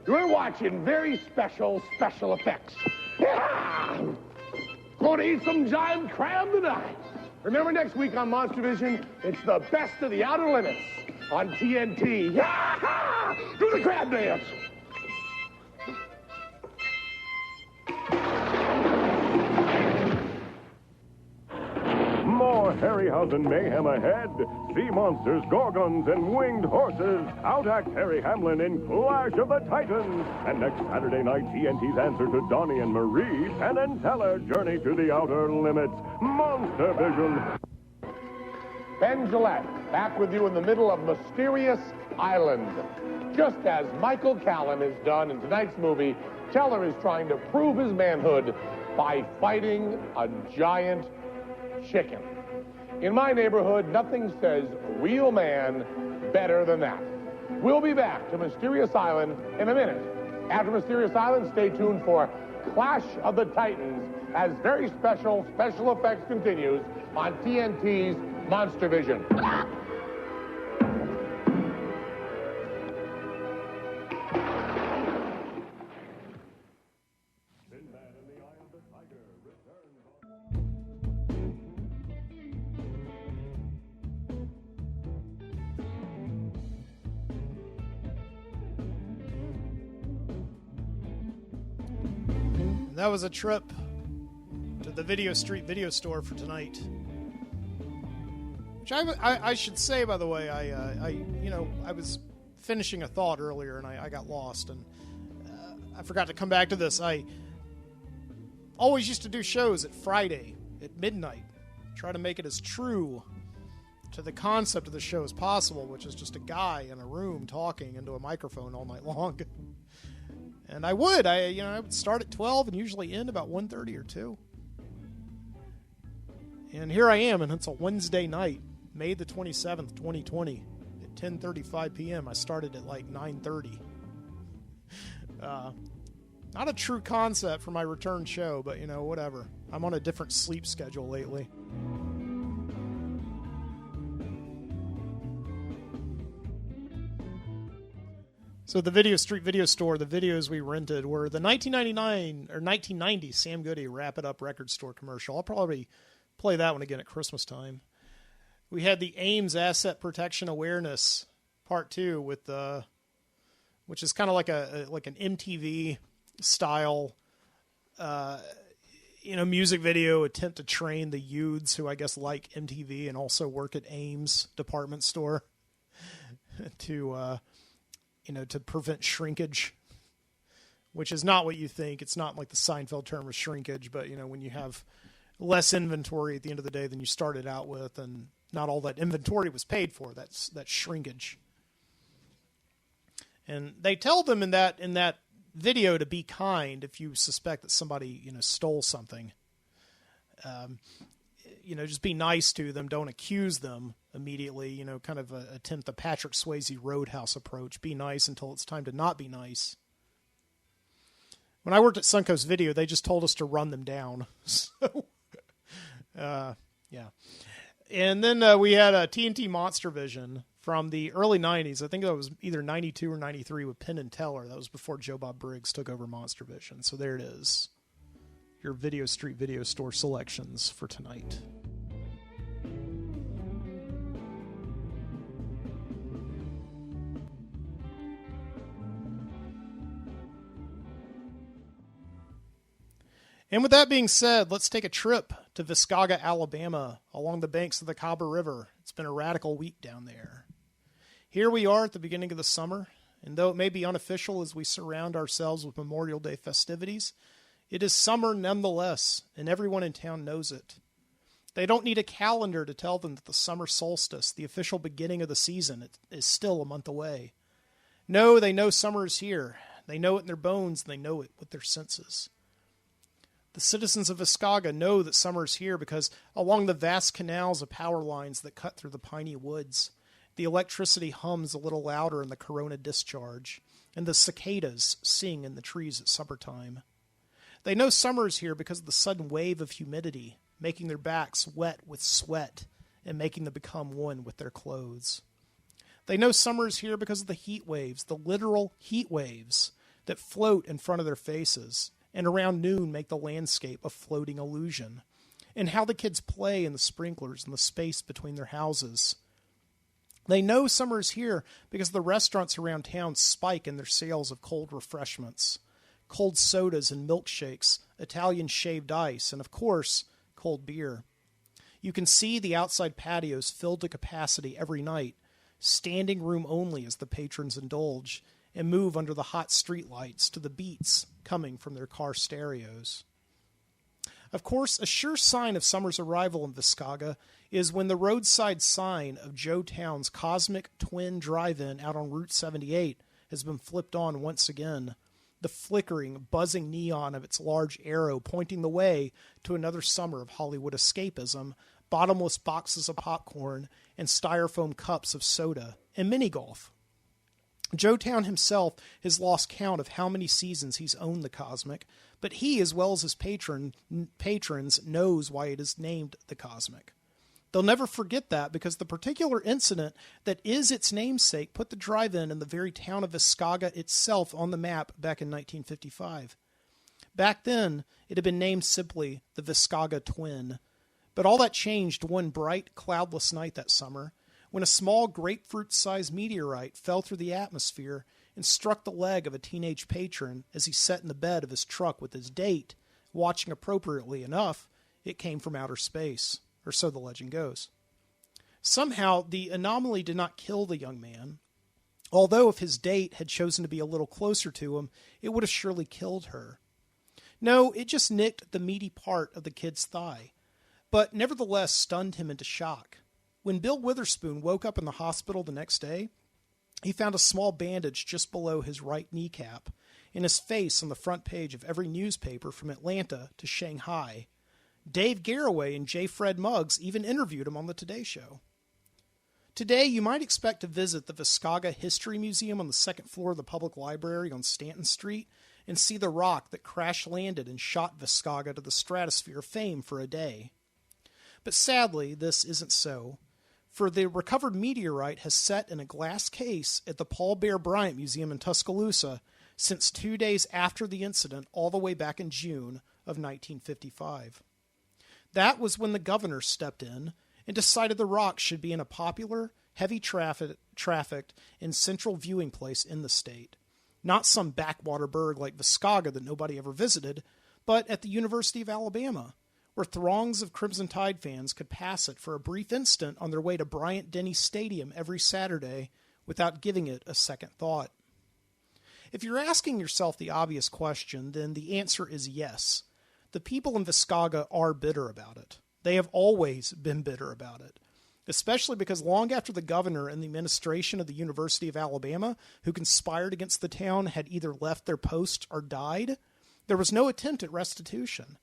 [SPEAKER 9] You're watching very special effects. Yeah! Going to eat some giant crab tonight. Remember next week on Monster Vision, it's the best of the outer limits on TNT. Yeah! Do the crab dance.
[SPEAKER 8] More Harryhausen mayhem ahead. Sea monsters, gorgons, and winged horses outact Harry Hamlin in Clash of the Titans. And next Saturday night, TNT's answer to Donnie and Marie, Penn and Teller journey to the outer limits. Monster Vision.
[SPEAKER 9] Ben Gillette, back with you in the middle of Mysterious Island. Just as Michael Callan has done in tonight's movie, Teller is trying to prove his manhood by fighting a giant chicken. In my neighborhood, nothing says real man better than that. We'll be back to Mysterious Island in a minute. After Mysterious Island, stay tuned for Clash of the Titans as very special effects continues on TNT's Monster Vision.
[SPEAKER 1] That was a trip to the Video Street video store for tonight. Which I should say, by the way, I was finishing a thought earlier and I got lost, and I forgot to come back to this. I always used to do shows at Friday at midnight, try to make it as true to the concept of the show as possible, which is just a guy in a room talking into a microphone all night long. And I would start at 12 and usually end about 1:30 or 2. And here I am, and it's a Wednesday night, May the 27th, 2020, at 10:35 p.m. I started at like 9:30. Not a true concept for my return show, but, whatever. I'm on a different sleep schedule lately. So the Video Street video store, the videos we rented were the 1999 or 1990 Sam Goody Wrap It Up record store commercial. I'll probably play that one again at Christmas time. We had the Ames Asset Protection Awareness Part 2 with which is kind of like an MTV style music video attempt to train the youths who I guess like MTV and also work at Ames department store to prevent shrinkage, which is not what you think. It's not like the Seinfeld term of shrinkage, but, when you have less inventory at the end of the day than you started out with, and not all that inventory was paid for, that's shrinkage. And they tell them in that video to be kind if you suspect that somebody, stole something. Just be nice to them. Don't accuse them immediately. Kind of attempt the Patrick Swayze Roadhouse approach. Be nice until it's time to not be nice. When I worked at Suncoast Video, they just told us to run them down. So, yeah. And then we had a TNT Monster Vision from the early 90s. I think that was either 92 or 93 with Penn and Teller. That was before Joe Bob Briggs took over Monster Vision. So there it is. Your Video Street video store selections for tonight. And with that being said, let's take a trip to Viscauga, Alabama, along the banks of the Cobber River. It's been a radical week down there. Here we are at the beginning of the summer, and though it may be unofficial as we surround ourselves with Memorial Day festivities, it is summer nonetheless, and everyone in town knows it. They don't need a calendar to tell them that the summer solstice, the official beginning of the season, is still a month away. No, they know summer is here. They know it in their bones, and they know it with their senses. The citizens of Viscauga know that summer is here because along the vast canals of power lines that cut through the piney woods, the electricity hums a little louder in the corona discharge, and the cicadas sing in the trees at summertime. They know summer is here because of the sudden wave of humidity, making their backs wet with sweat and making them become one with their clothes. They know summer is here because of the heat waves, the literal heat waves that float in front of their faces and around noon make the landscape a floating illusion, and how the kids play in the sprinklers in the space between their houses. They know summer is here because the restaurants around town spike in their sales of cold refreshments, cold sodas and milkshakes, Italian shaved ice, and of course, cold beer. You can see the outside patios filled to capacity every night, standing room only as the patrons indulge, and move under the hot streetlights to the beats coming from their car stereos. Of course, a sure sign of summer's arrival in Viscauga is when the roadside sign of Joe Town's Cosmic Twin Drive-In out on Route 78 has been flipped on once again, the flickering, buzzing neon of its large arrow pointing the way to another summer of Hollywood escapism, bottomless boxes of popcorn, and styrofoam cups of soda, and mini-golf. Joe Town himself has lost count of how many seasons he's owned the Cosmic, but he, as well as his patrons, knows why it is named the Cosmic. They'll never forget that because the particular incident that is its namesake put the drive-in in the very town of Viscauga itself on the map back in 1955. Back then, it had been named simply the Viscauga Twin, but all that changed one bright, cloudless night that summer when a small grapefruit-sized meteorite fell through the atmosphere and struck the leg of a teenage patron as he sat in the bed of his truck with his date, watching appropriately enough, it came from outer space, or so the legend goes. Somehow, the anomaly did not kill the young man, although if his date had chosen to be a little closer to him, it would have surely killed her. No, it just nicked the meaty part of the kid's thigh, but nevertheless stunned him into shock. When Bill Witherspoon woke up in the hospital the next day, he found a small bandage just below his right kneecap, and his face on the front page of every newspaper from Atlanta to Shanghai. Dave Garroway and J. Fred Muggs even interviewed him on the Today Show. Today, you might expect to visit the Viscauga History Museum on the second floor of the Public Library on Stanton Street and see the rock that crash-landed and shot Viscauga to the stratosphere of fame for a day. But sadly, this isn't so, for the recovered meteorite has sat in a glass case at the Paul Bear Bryant Museum in Tuscaloosa since 2 days after the incident, all the way back in June of 1955. That was when the governor stepped in and decided the rock should be in a popular, heavy trafficked, and central viewing place in the state. Not some backwater burg like Viscauga that nobody ever visited, but at the University of Alabama, where throngs of Crimson Tide fans could pass it for a brief instant on their way to Bryant-Denny Stadium every Saturday without giving it a second thought. If you're asking yourself the obvious question, then the answer is yes. The people in Viscauga are bitter about it. They have always been bitter about it, especially because long after the governor and the administration of the University of Alabama, who conspired against the town, had either left their posts or died, there was no attempt at restitution.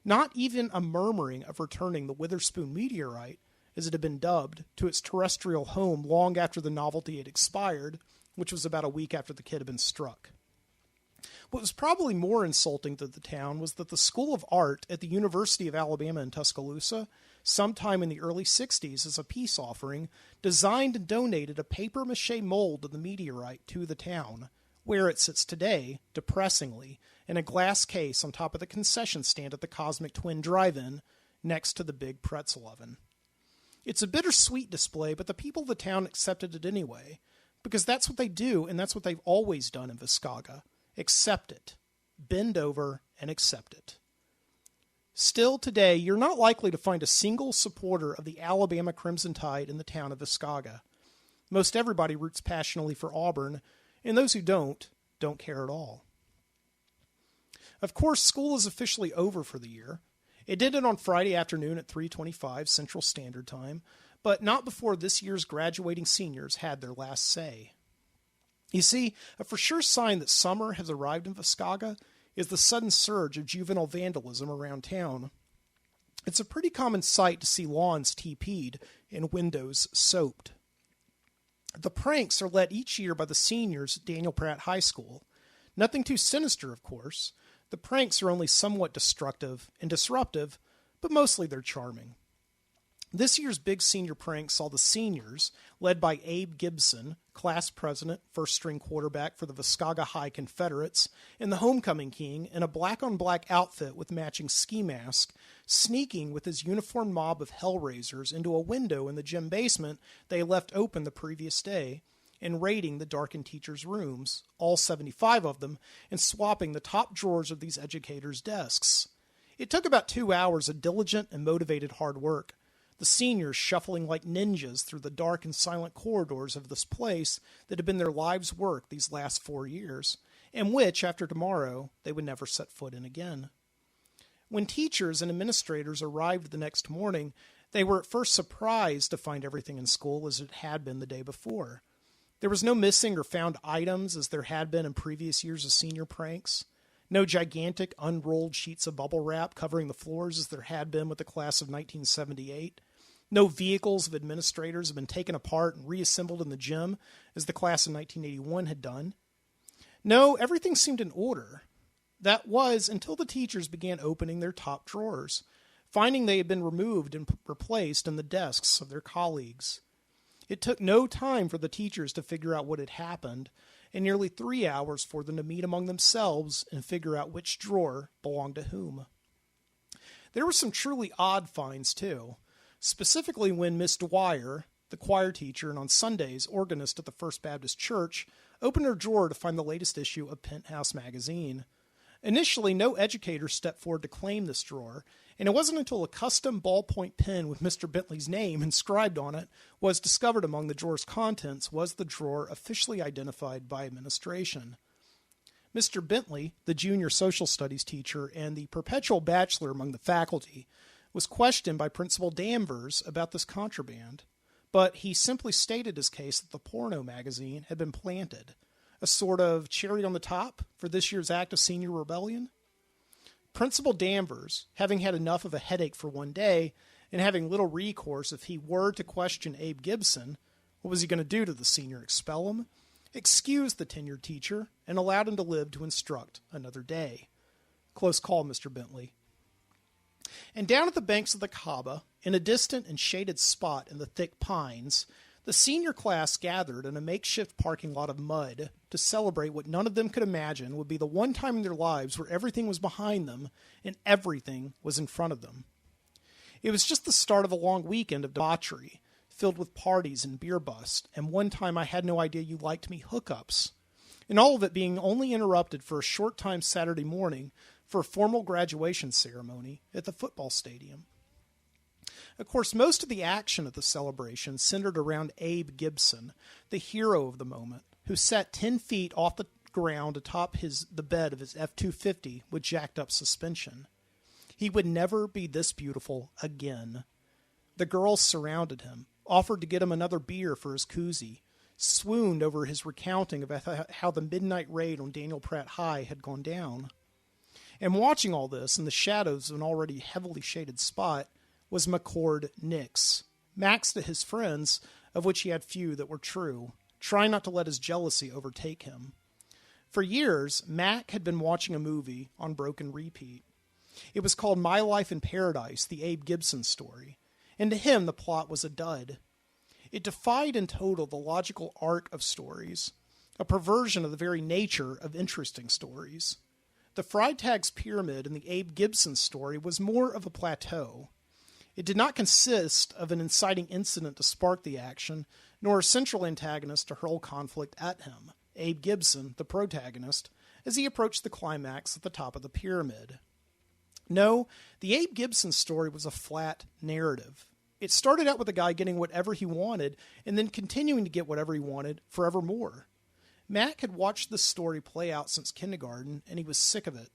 [SPEAKER 1] Not even a murmuring of returning the Witherspoon meteorite, as it had been dubbed, to its terrestrial home long after the novelty had expired, which was about a week after the kid had been struck. What was probably more insulting to the town was that the School of Art at the University of Alabama in Tuscaloosa, sometime in the early 60s as a peace offering, designed and donated a papier-mâché mold of the meteorite to the town, where it sits today, depressingly, in a glass case on top of the concession stand at the Cosmic Twin Drive-In, next to the big pretzel oven. It's a bittersweet display, but the people of the town accepted it anyway, because that's what they do, and that's what they've always done in Viscauga. Accept it. Bend over and accept it. Still today, you're not likely to find a single supporter of the Alabama Crimson Tide in the town of Viscauga. Most everybody roots passionately for Auburn, and those who don't care at all. Of course, school is officially over for the year. It did it on Friday afternoon at 3:25 Central Standard Time, but not before this year's graduating seniors had their last say. You see, a for sure sign that summer has arrived in Viscauga is the sudden surge of juvenile vandalism around town. It's a pretty common sight to see lawns TP'd and windows soaped. The pranks are led each year by the seniors at Daniel Pratt High School. Nothing too sinister, of course. The pranks are only somewhat destructive and disruptive, but mostly they're charming. This year's big senior prank saw the seniors, led by Abe Gibson, class president, first-string quarterback for the Viscauga High Confederates, and the homecoming king in a black-on-black outfit with matching ski mask, sneaking with his uniformed mob of hellraisers into a window in the gym basement they left open the previous day, and raiding the darkened teachers' rooms, all 75 of them, and swapping the top drawers of these educators' desks. It took about 2 hours of diligent and motivated hard work, the seniors shuffling like ninjas through the dark and silent corridors of this place that had been their lives' work these last 4 years, and which, after tomorrow, they would never set foot in again. When teachers and administrators arrived the next morning, they were at first surprised to find everything in school as it had been the day before. There was no missing or found items as there had been in previous years of senior pranks. No gigantic unrolled sheets of bubble wrap covering the floors as there had been with the class of 1978. No vehicles of administrators had been taken apart and reassembled in the gym as the class of 1981 had done. No, everything seemed in order. That was until the teachers began opening their top drawers, finding they had been removed and replaced in the desks of their colleagues. It took no time for the teachers to figure out what had happened, and nearly 3 hours for them to meet among themselves and figure out which drawer belonged to whom. There were some truly odd finds, too, specifically when Miss Dwyer, the choir teacher and on Sundays organist at the First Baptist Church, opened her drawer to find the latest issue of Penthouse magazine. Initially, no educator stepped forward to claim this drawer, and it wasn't until a custom ballpoint pen with Mr. Bentley's name inscribed on it was discovered among the drawer's contents was the drawer officially identified by administration. Mr. Bentley, the junior social studies teacher and the perpetual bachelor among the faculty, was questioned by Principal Danvers about this contraband, but he simply stated his case that the porno magazine had been planted, a sort of cherry on the top for this year's act of senior rebellion. Principal Danvers, having had enough of a headache for one day, and having little recourse if he were to question Abe Gibson, what was he going to do to the senior, expel him? Excused the tenured teacher and allowed him to live to instruct another day. Close call, Mr. Bentley. And down at the banks of the Caba, in a distant and shaded spot in the thick pines, the senior class gathered in a makeshift parking lot of mud to celebrate what none of them could imagine would be the one time in their lives where everything was behind them and everything was in front of them. It was just the start of a long weekend of debauchery, filled with parties and beer bust, and one time I had no idea you liked me hookups, and all of it being only interrupted for a short time Saturday morning for a formal graduation ceremony at the football stadium. Of course, most of the action at the celebration centered around Abe Gibson, the hero of the moment, who sat 10 feet off the ground atop the bed of his F-250 with jacked-up suspension. He would never be this beautiful again. The girls surrounded him, offered to get him another beer for his koozie, swooned over his recounting of how the midnight raid on Daniel Pratt High had gone down. And watching all this in the shadows of an already heavily shaded spot was Mac Nix, Max to his friends, of which he had few that were true, trying not to let his jealousy overtake him. For years, Mac had been watching a movie on broken repeat. It was called My Life in Paradise, the Abe Gibson story, and to him the plot was a dud. It defied in total the logical arc of stories, a perversion of the very nature of interesting stories. The Freitag's Pyramid in the Abe Gibson story was more of a plateau. It did not consist of an inciting incident to spark the action, nor a central antagonist to hurl conflict at him, Abe Gibson, the protagonist, as he approached the climax at the top of the pyramid. No, the Abe Gibson story was a flat narrative. It started out with a guy getting whatever he wanted, and then continuing to get whatever he wanted forevermore. Mac had watched this story play out since kindergarten, and he was sick of it.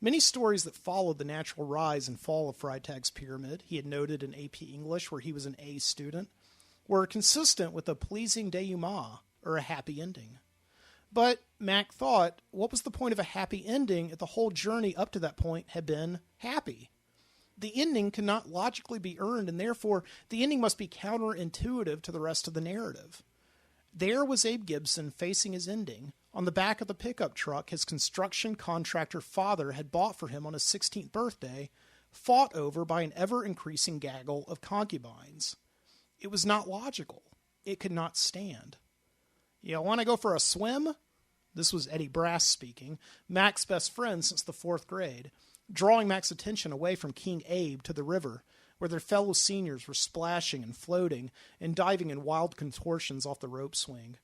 [SPEAKER 1] Many stories that followed the natural rise and fall of Freitag's Pyramid, he had noted in AP English where he was an A student, were consistent with a pleasing denouement, or a happy ending. But Mac thought, what was the point of a happy ending if the whole journey up to that point had been happy? The ending cannot logically be earned, and therefore the ending must be counterintuitive to the rest of the narrative. There was Abe Gibson facing his ending, on the back of the pickup truck his construction contractor father had bought for him on his 16th birthday, fought over by an ever-increasing gaggle of concubines. It was not logical. It could not stand. You want to go for a swim? This was Eddie Brass speaking, Mac's best friend since the 4th grade, drawing Mac's attention away from King Abe to the river, where their fellow seniors were splashing and floating and diving in wild contortions off the rope swing.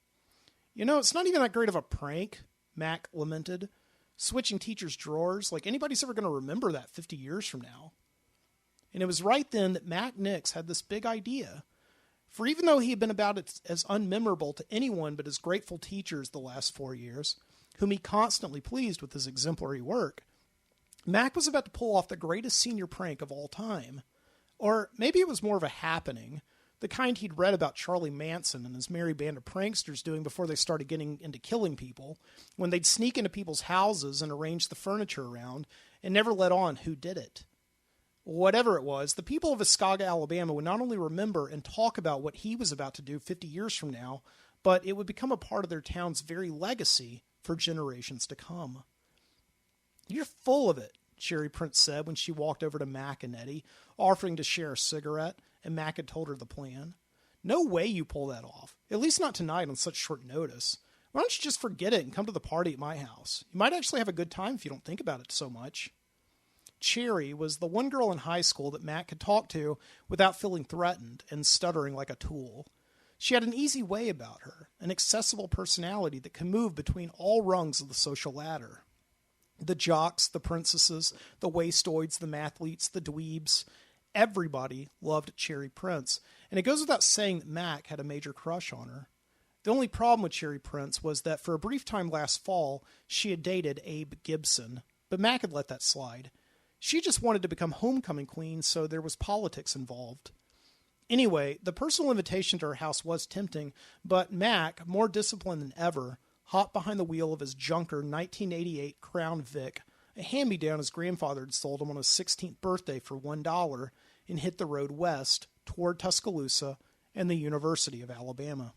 [SPEAKER 1] It's not even that great of a prank, Mac lamented. Switching teachers' drawers, like anybody's ever going to remember that 50 years from now. And it was right then that Mac Nix had this big idea. For even though he had been about as unmemorable to anyone but his grateful teachers the last 4 years, whom he constantly pleased with his exemplary work, Mac was about to pull off the greatest senior prank of all time. Or maybe it was more of a happening, the kind he'd read about Charlie Manson and his merry band of pranksters doing before they started getting into killing people, when they'd sneak into people's houses and arrange the furniture around and never let on who did it. Whatever it was, the people of Viscauga, Alabama would not only remember and talk about what he was about to do 50 years from now, but it would become a part of their town's very legacy for generations to come. "You're full of it," Cherry Prince said when she walked over to Mac and Eddie, offering to share a cigarette, and Mac had told her the plan. "No way you pull that off, at least not tonight on such short notice. Why don't you just forget it and come to the party at my house? You might actually have a good time if you don't think about it so much." Cherry was the one girl in high school that Mac could talk to without feeling threatened and stuttering like a tool. She had an easy way about her, an accessible personality that could move between all rungs of the social ladder. The jocks, the princesses, the wastoids, the mathletes, the dweebs, everybody loved Cherry Prince, and it goes without saying that Mac had a major crush on her. The only problem with Cherry Prince was that for a brief time last fall, she had dated Abe Gibson, but Mac had let that slide. She just wanted to become homecoming queen, so there was politics involved. Anyway, the personal invitation to her house was tempting, but Mac, more disciplined than ever, hopped behind the wheel of his junker 1988 Crown Vic, a hand-me-down his grandfather had sold him on his 16th birthday for $1, and hit the road west toward Tuscaloosa and the University of Alabama.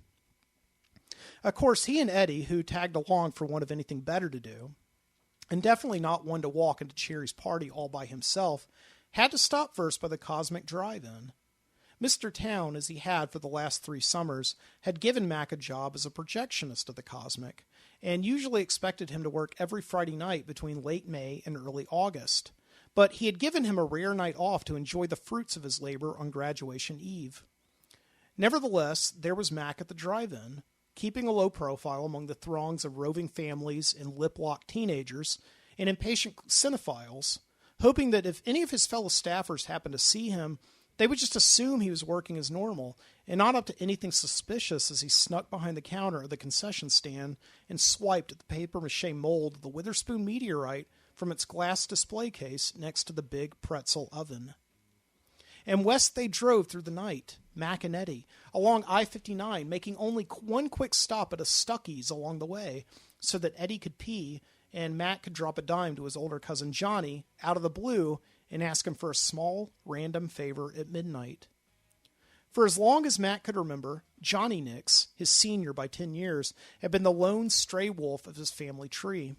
[SPEAKER 1] Of course, he and Eddie, who tagged along for want of anything better to do, and definitely not one to walk into Cherry's party all by himself, had to stop first by the Cosmic Drive-In. Mr. Town, as he had for the last 3 summers, had given Mac a job as a projectionist at the Cosmic, and usually expected him to work every Friday night between late May and early August. But he had given him a rare night off to enjoy the fruits of his labor on graduation eve. Nevertheless, there was Mac at the drive-in, keeping a low profile among the throngs of roving families and lip-locked teenagers and impatient cinephiles, hoping that if any of his fellow staffers happened to see him, they would just assume he was working as normal and not up to anything suspicious as he snuck behind the counter of the concession stand and swiped at the papier-mâché mold of the Witherspoon meteorite from its glass display case next to the big pretzel oven. And west they drove through the night, Mac and Eddie, along I-59, making only one quick stop at a Stuckey's along the way, so that Eddie could pee and Mac could drop a dime to his older cousin Johnny, out of the blue, and ask him for a small, random favor at midnight. For as long as Mac could remember, Johnny Nix, his senior by 10 years, had been the lone stray wolf of his family tree.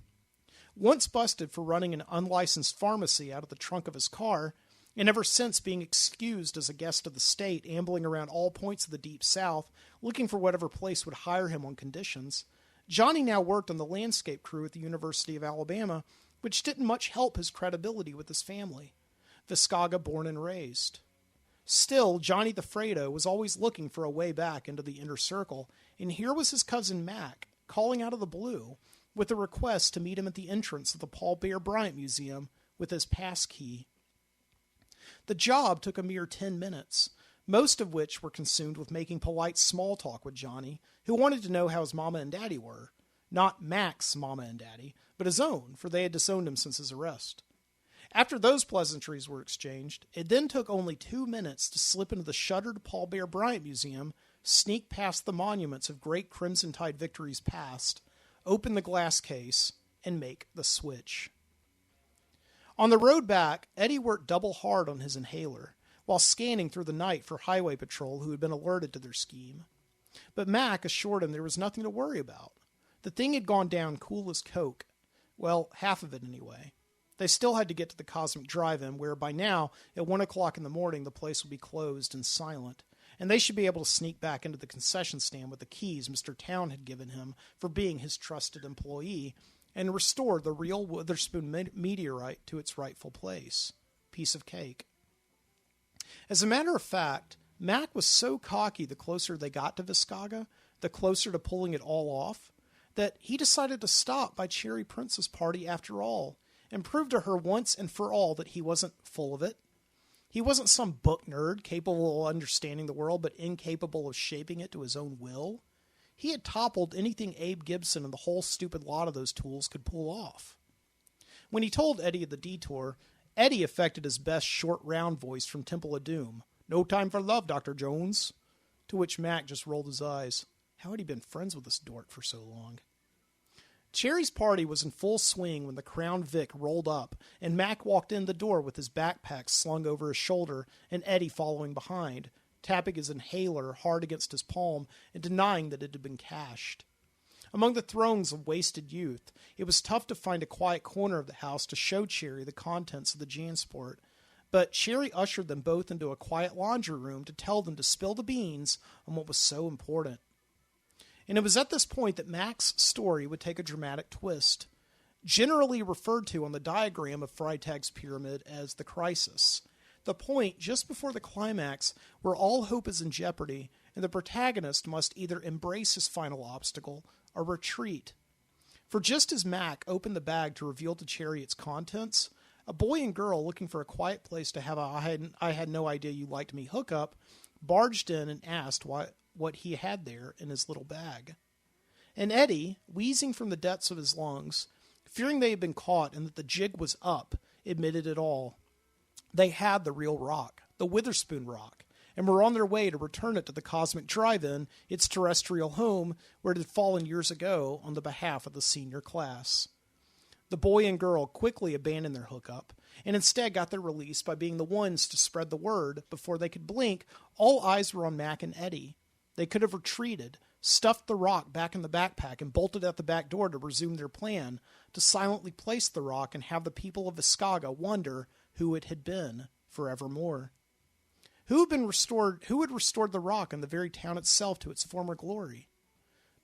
[SPEAKER 1] Once busted for running an unlicensed pharmacy out of the trunk of his car, and ever since being excused as a guest of the state, ambling around all points of the Deep South, looking for whatever place would hire him on conditions, Johnny now worked on the landscape crew at the University of Alabama, which didn't much help his credibility with his family. Viscauga born and raised. Still, Johnny the Fredo was always looking for a way back into the inner circle, and here was his cousin Mac, calling out of the blue, with a request to meet him at the entrance of the Paul Bear Bryant Museum with his pass key. The job took a mere 10 minutes, most of which were consumed with making polite small talk with Johnny, who wanted to know how his mama and daddy were. Not Mac's mama and daddy, but his own, for they had disowned him since his arrest. After those pleasantries were exchanged, it then took only 2 minutes to slip into the shuttered Paul Bear Bryant Museum, sneak past the monuments of great Crimson Tide victories past, open the glass case, and make the switch. On the road back, Eddie worked double hard on his inhaler, while scanning through the night for highway patrol who had been alerted to their scheme. But Mac assured him there was nothing to worry about. The thing had gone down cool as Coke. Well, half of it anyway. They still had to get to the Cosmic Drive-In, where by now, at 1 o'clock in the morning, the place would be closed and silent, and they should be able to sneak back into the concession stand with the keys Mr. Town had given him for being his trusted employee, and restore the real Witherspoon meteorite to its rightful place. Piece of cake. As a matter of fact, Mac was so cocky the closer they got to Viscauga, the closer to pulling it all off, that he decided to stop by Cherry Prince's party after all, and prove to her once and for all that he wasn't full of it. He wasn't some book nerd capable of understanding the world but incapable of shaping it to his own will. He had toppled anything Abe Gibson and the whole stupid lot of those tools could pull off. When he told Eddie of the detour, Eddie affected his best short round voice from Temple of Doom. "No time for love, Dr. Jones." To which Mac just rolled his eyes. How had he been friends with this dork for so long? Cherry's party was in full swing when the Crown Vic rolled up, and Mac walked in the door with his backpack slung over his shoulder and Eddie following behind, tapping his inhaler hard against his palm and denying that it had been cached. Among the throngs of wasted youth, it was tough to find a quiet corner of the house to show Cherry the contents of the Jansport, but Cherry ushered them both into a quiet laundry room to tell them to spill the beans on what was so important. And it was at this point that Mac's story would take a dramatic twist, generally referred to on the diagram of Freitag's pyramid as the crisis, the point just before the climax where all hope is in jeopardy and the protagonist must either embrace his final obstacle or retreat. For just as Mac opened the bag to reveal to Cherry its contents, a boy and girl looking for a quiet place to have a I had no idea you liked me hookup barged in and asked what he had there in his little bag. And Eddie, wheezing from the depths of his lungs, fearing they had been caught and that the jig was up, admitted it all. They had the real rock, the Witherspoon rock, and were on their way to return it to the Cosmic Drive-In, its terrestrial home, where it had fallen years ago on the behalf of the senior class. The boy and girl quickly abandoned their hookup, and instead got their release by being the ones to spread the word. Before they could blink, all eyes were on Mac and Eddie. They could have retreated, stuffed the rock back in the backpack, and bolted out the back door to resume their plan, to silently place the rock and have the people of Viscauga wonder who it had been forevermore. Who had restored the rock and the very town itself to its former glory?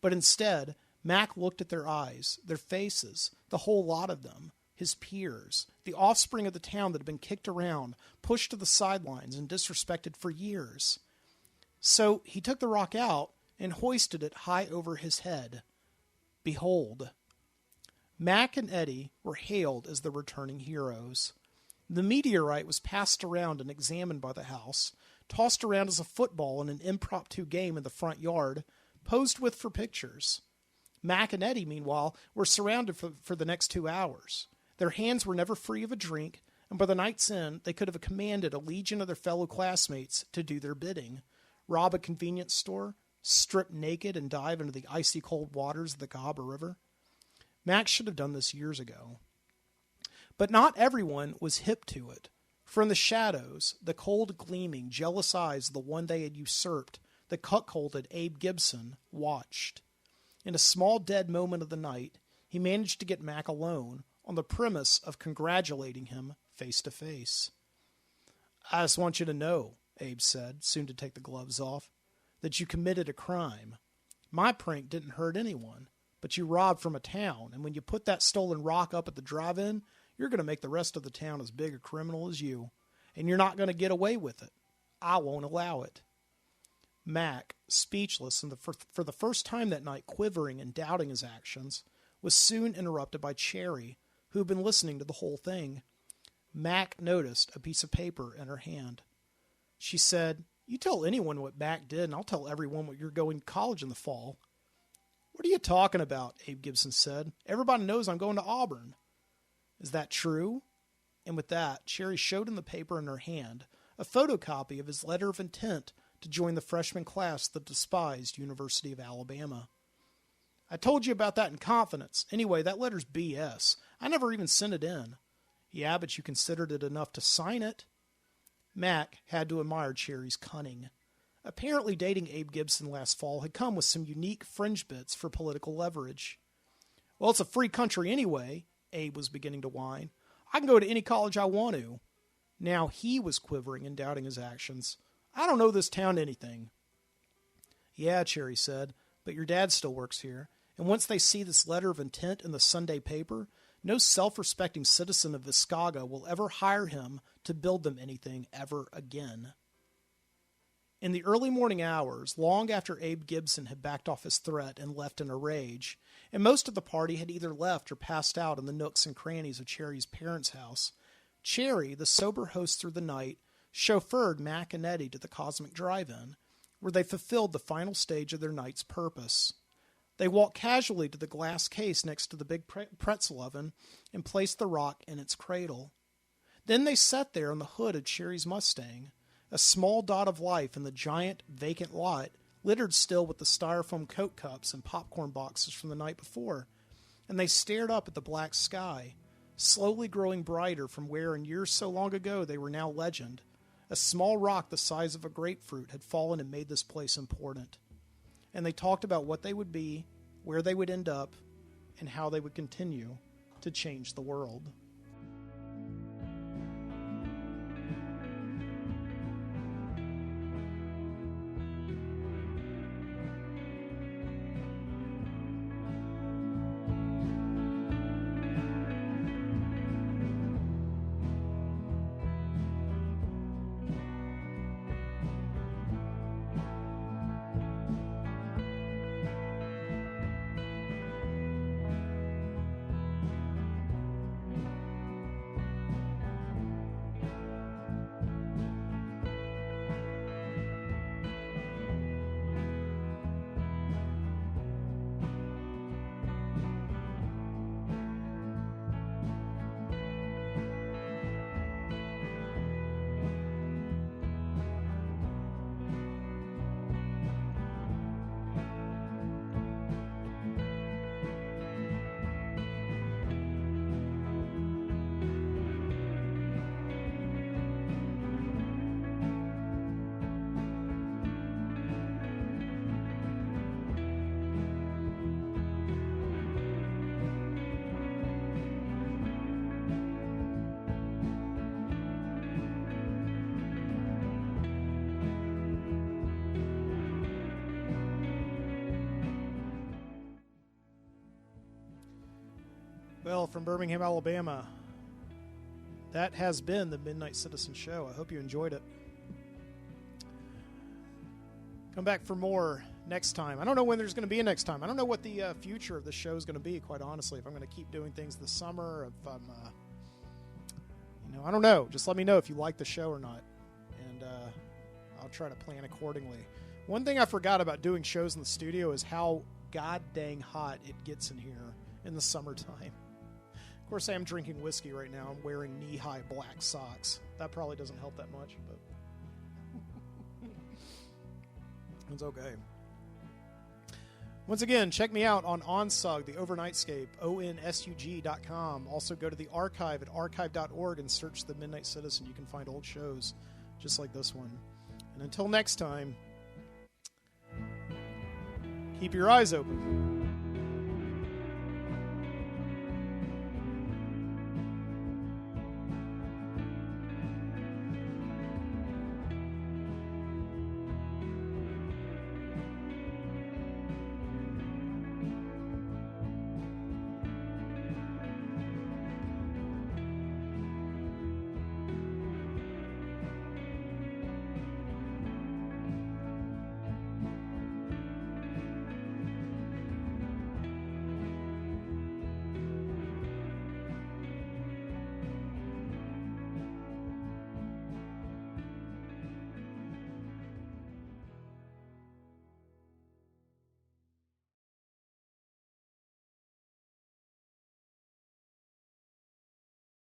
[SPEAKER 1] But instead, Mac looked at their eyes, their faces, the whole lot of them, his peers, the offspring of the town that had been kicked around, pushed to the sidelines, and disrespected for years. So he took the rock out and hoisted it high over his head. Behold. Mac and Eddie were hailed as the returning heroes. The meteorite was passed around and examined by the house, tossed around as a football in an impromptu game in the front yard, posed with for pictures. Mac and Eddie, meanwhile, were surrounded for the next 2 hours. Their hands were never free of a drink, and by the night's end, they could have commanded a legion of their fellow classmates to do their bidding, rob a convenience store, strip naked and dive into the icy cold waters of the Cahaba River. Mac should have done this years ago. But not everyone was hip to it. For in the shadows, the cold gleaming, jealous eyes of the one they had usurped, the cuckolded Abe Gibson, watched. In a small dead moment of the night, he managed to get Mac alone, on the premise of congratulating him face to face. "I just want you to know," Abe said, soon to take the gloves off, "that you committed a crime. My prank didn't hurt anyone, but you robbed from a town, and when you put that stolen rock up at the drive-in, you're going to make the rest of the town as big a criminal as you, and you're not going to get away with it. I won't allow it." Mac, speechless and for the first time that night quivering and doubting his actions, was soon interrupted by Cherry, who had been listening to the whole thing. Mac noticed a piece of paper in her hand. She said, "You tell anyone what Mac did, and I'll tell everyone what you're going to college in the fall." "What are you talking about?" Abe Gibson said. "Everybody knows I'm going to Auburn." "Is that true?" And with that, Cherry showed him the paper in her hand, a photocopy of his letter of intent to join the freshman class of the despised University of Alabama. "I told you about that in confidence. Anyway, that letter's BS. I never even sent it in." "Yeah, but you considered it enough to sign it." Mac had to admire Cherry's cunning. Apparently dating Abe Gibson last fall had come with some unique fringe bits for political leverage. "Well, it's a free country anyway," Abe was beginning to whine. "I can go to any college I want to." Now he was quivering and doubting his actions. "I don't know this town anything." "Yeah," Cherry said, "but your dad still works here, and once they see this letter of intent in the Sunday paper, no self-respecting citizen of Viscauga will ever hire him to build them anything ever again." In the early morning hours, long after Abe Gibson had backed off his threat and left in a rage, and most of the party had either left or passed out in the nooks and crannies of Cherry's parents' house, Cherry, the sober host through the night, chauffeured Mac and Eddie to the Cosmic Drive-In, where they fulfilled the final stage of their night's purpose. They walked casually to the glass case next to the big pretzel oven and placed the rock in its cradle. Then they sat there on the hood of Cherry's Mustang, a small dot of life in the giant, vacant lot, littered still with the styrofoam Coke cups and popcorn boxes from the night before, and they stared up at the black sky, slowly growing brighter from where, in years so long ago, they were now legend. A small rock the size of a grapefruit had fallen and made this place important. And they talked about what they would be, where they would end up, and how they would continue to change the world. Well, from Birmingham, Alabama, that has been the Midnight Citizen Show. I hope you enjoyed it. Come back for more next time. I don't know when there's going to be a next time. I don't know what the future of the show is going to be, quite honestly. If I'm going to keep doing things this summer, if I'm, I don't know. Just let me know if you like the show or not, and I'll try to plan accordingly. One thing I forgot about doing shows in the studio is how god dang hot it gets in here in the summertime. Of course, I am drinking whiskey right now. I'm wearing knee-high black socks. That probably doesn't help that much, but it's okay. Once again, check me out on OnSug, the Overnightscape, ONSUG.com. Also go to the archive at archive.org and search The Midnight Citizen. You can find old shows just like this one. And until next time, keep your eyes open.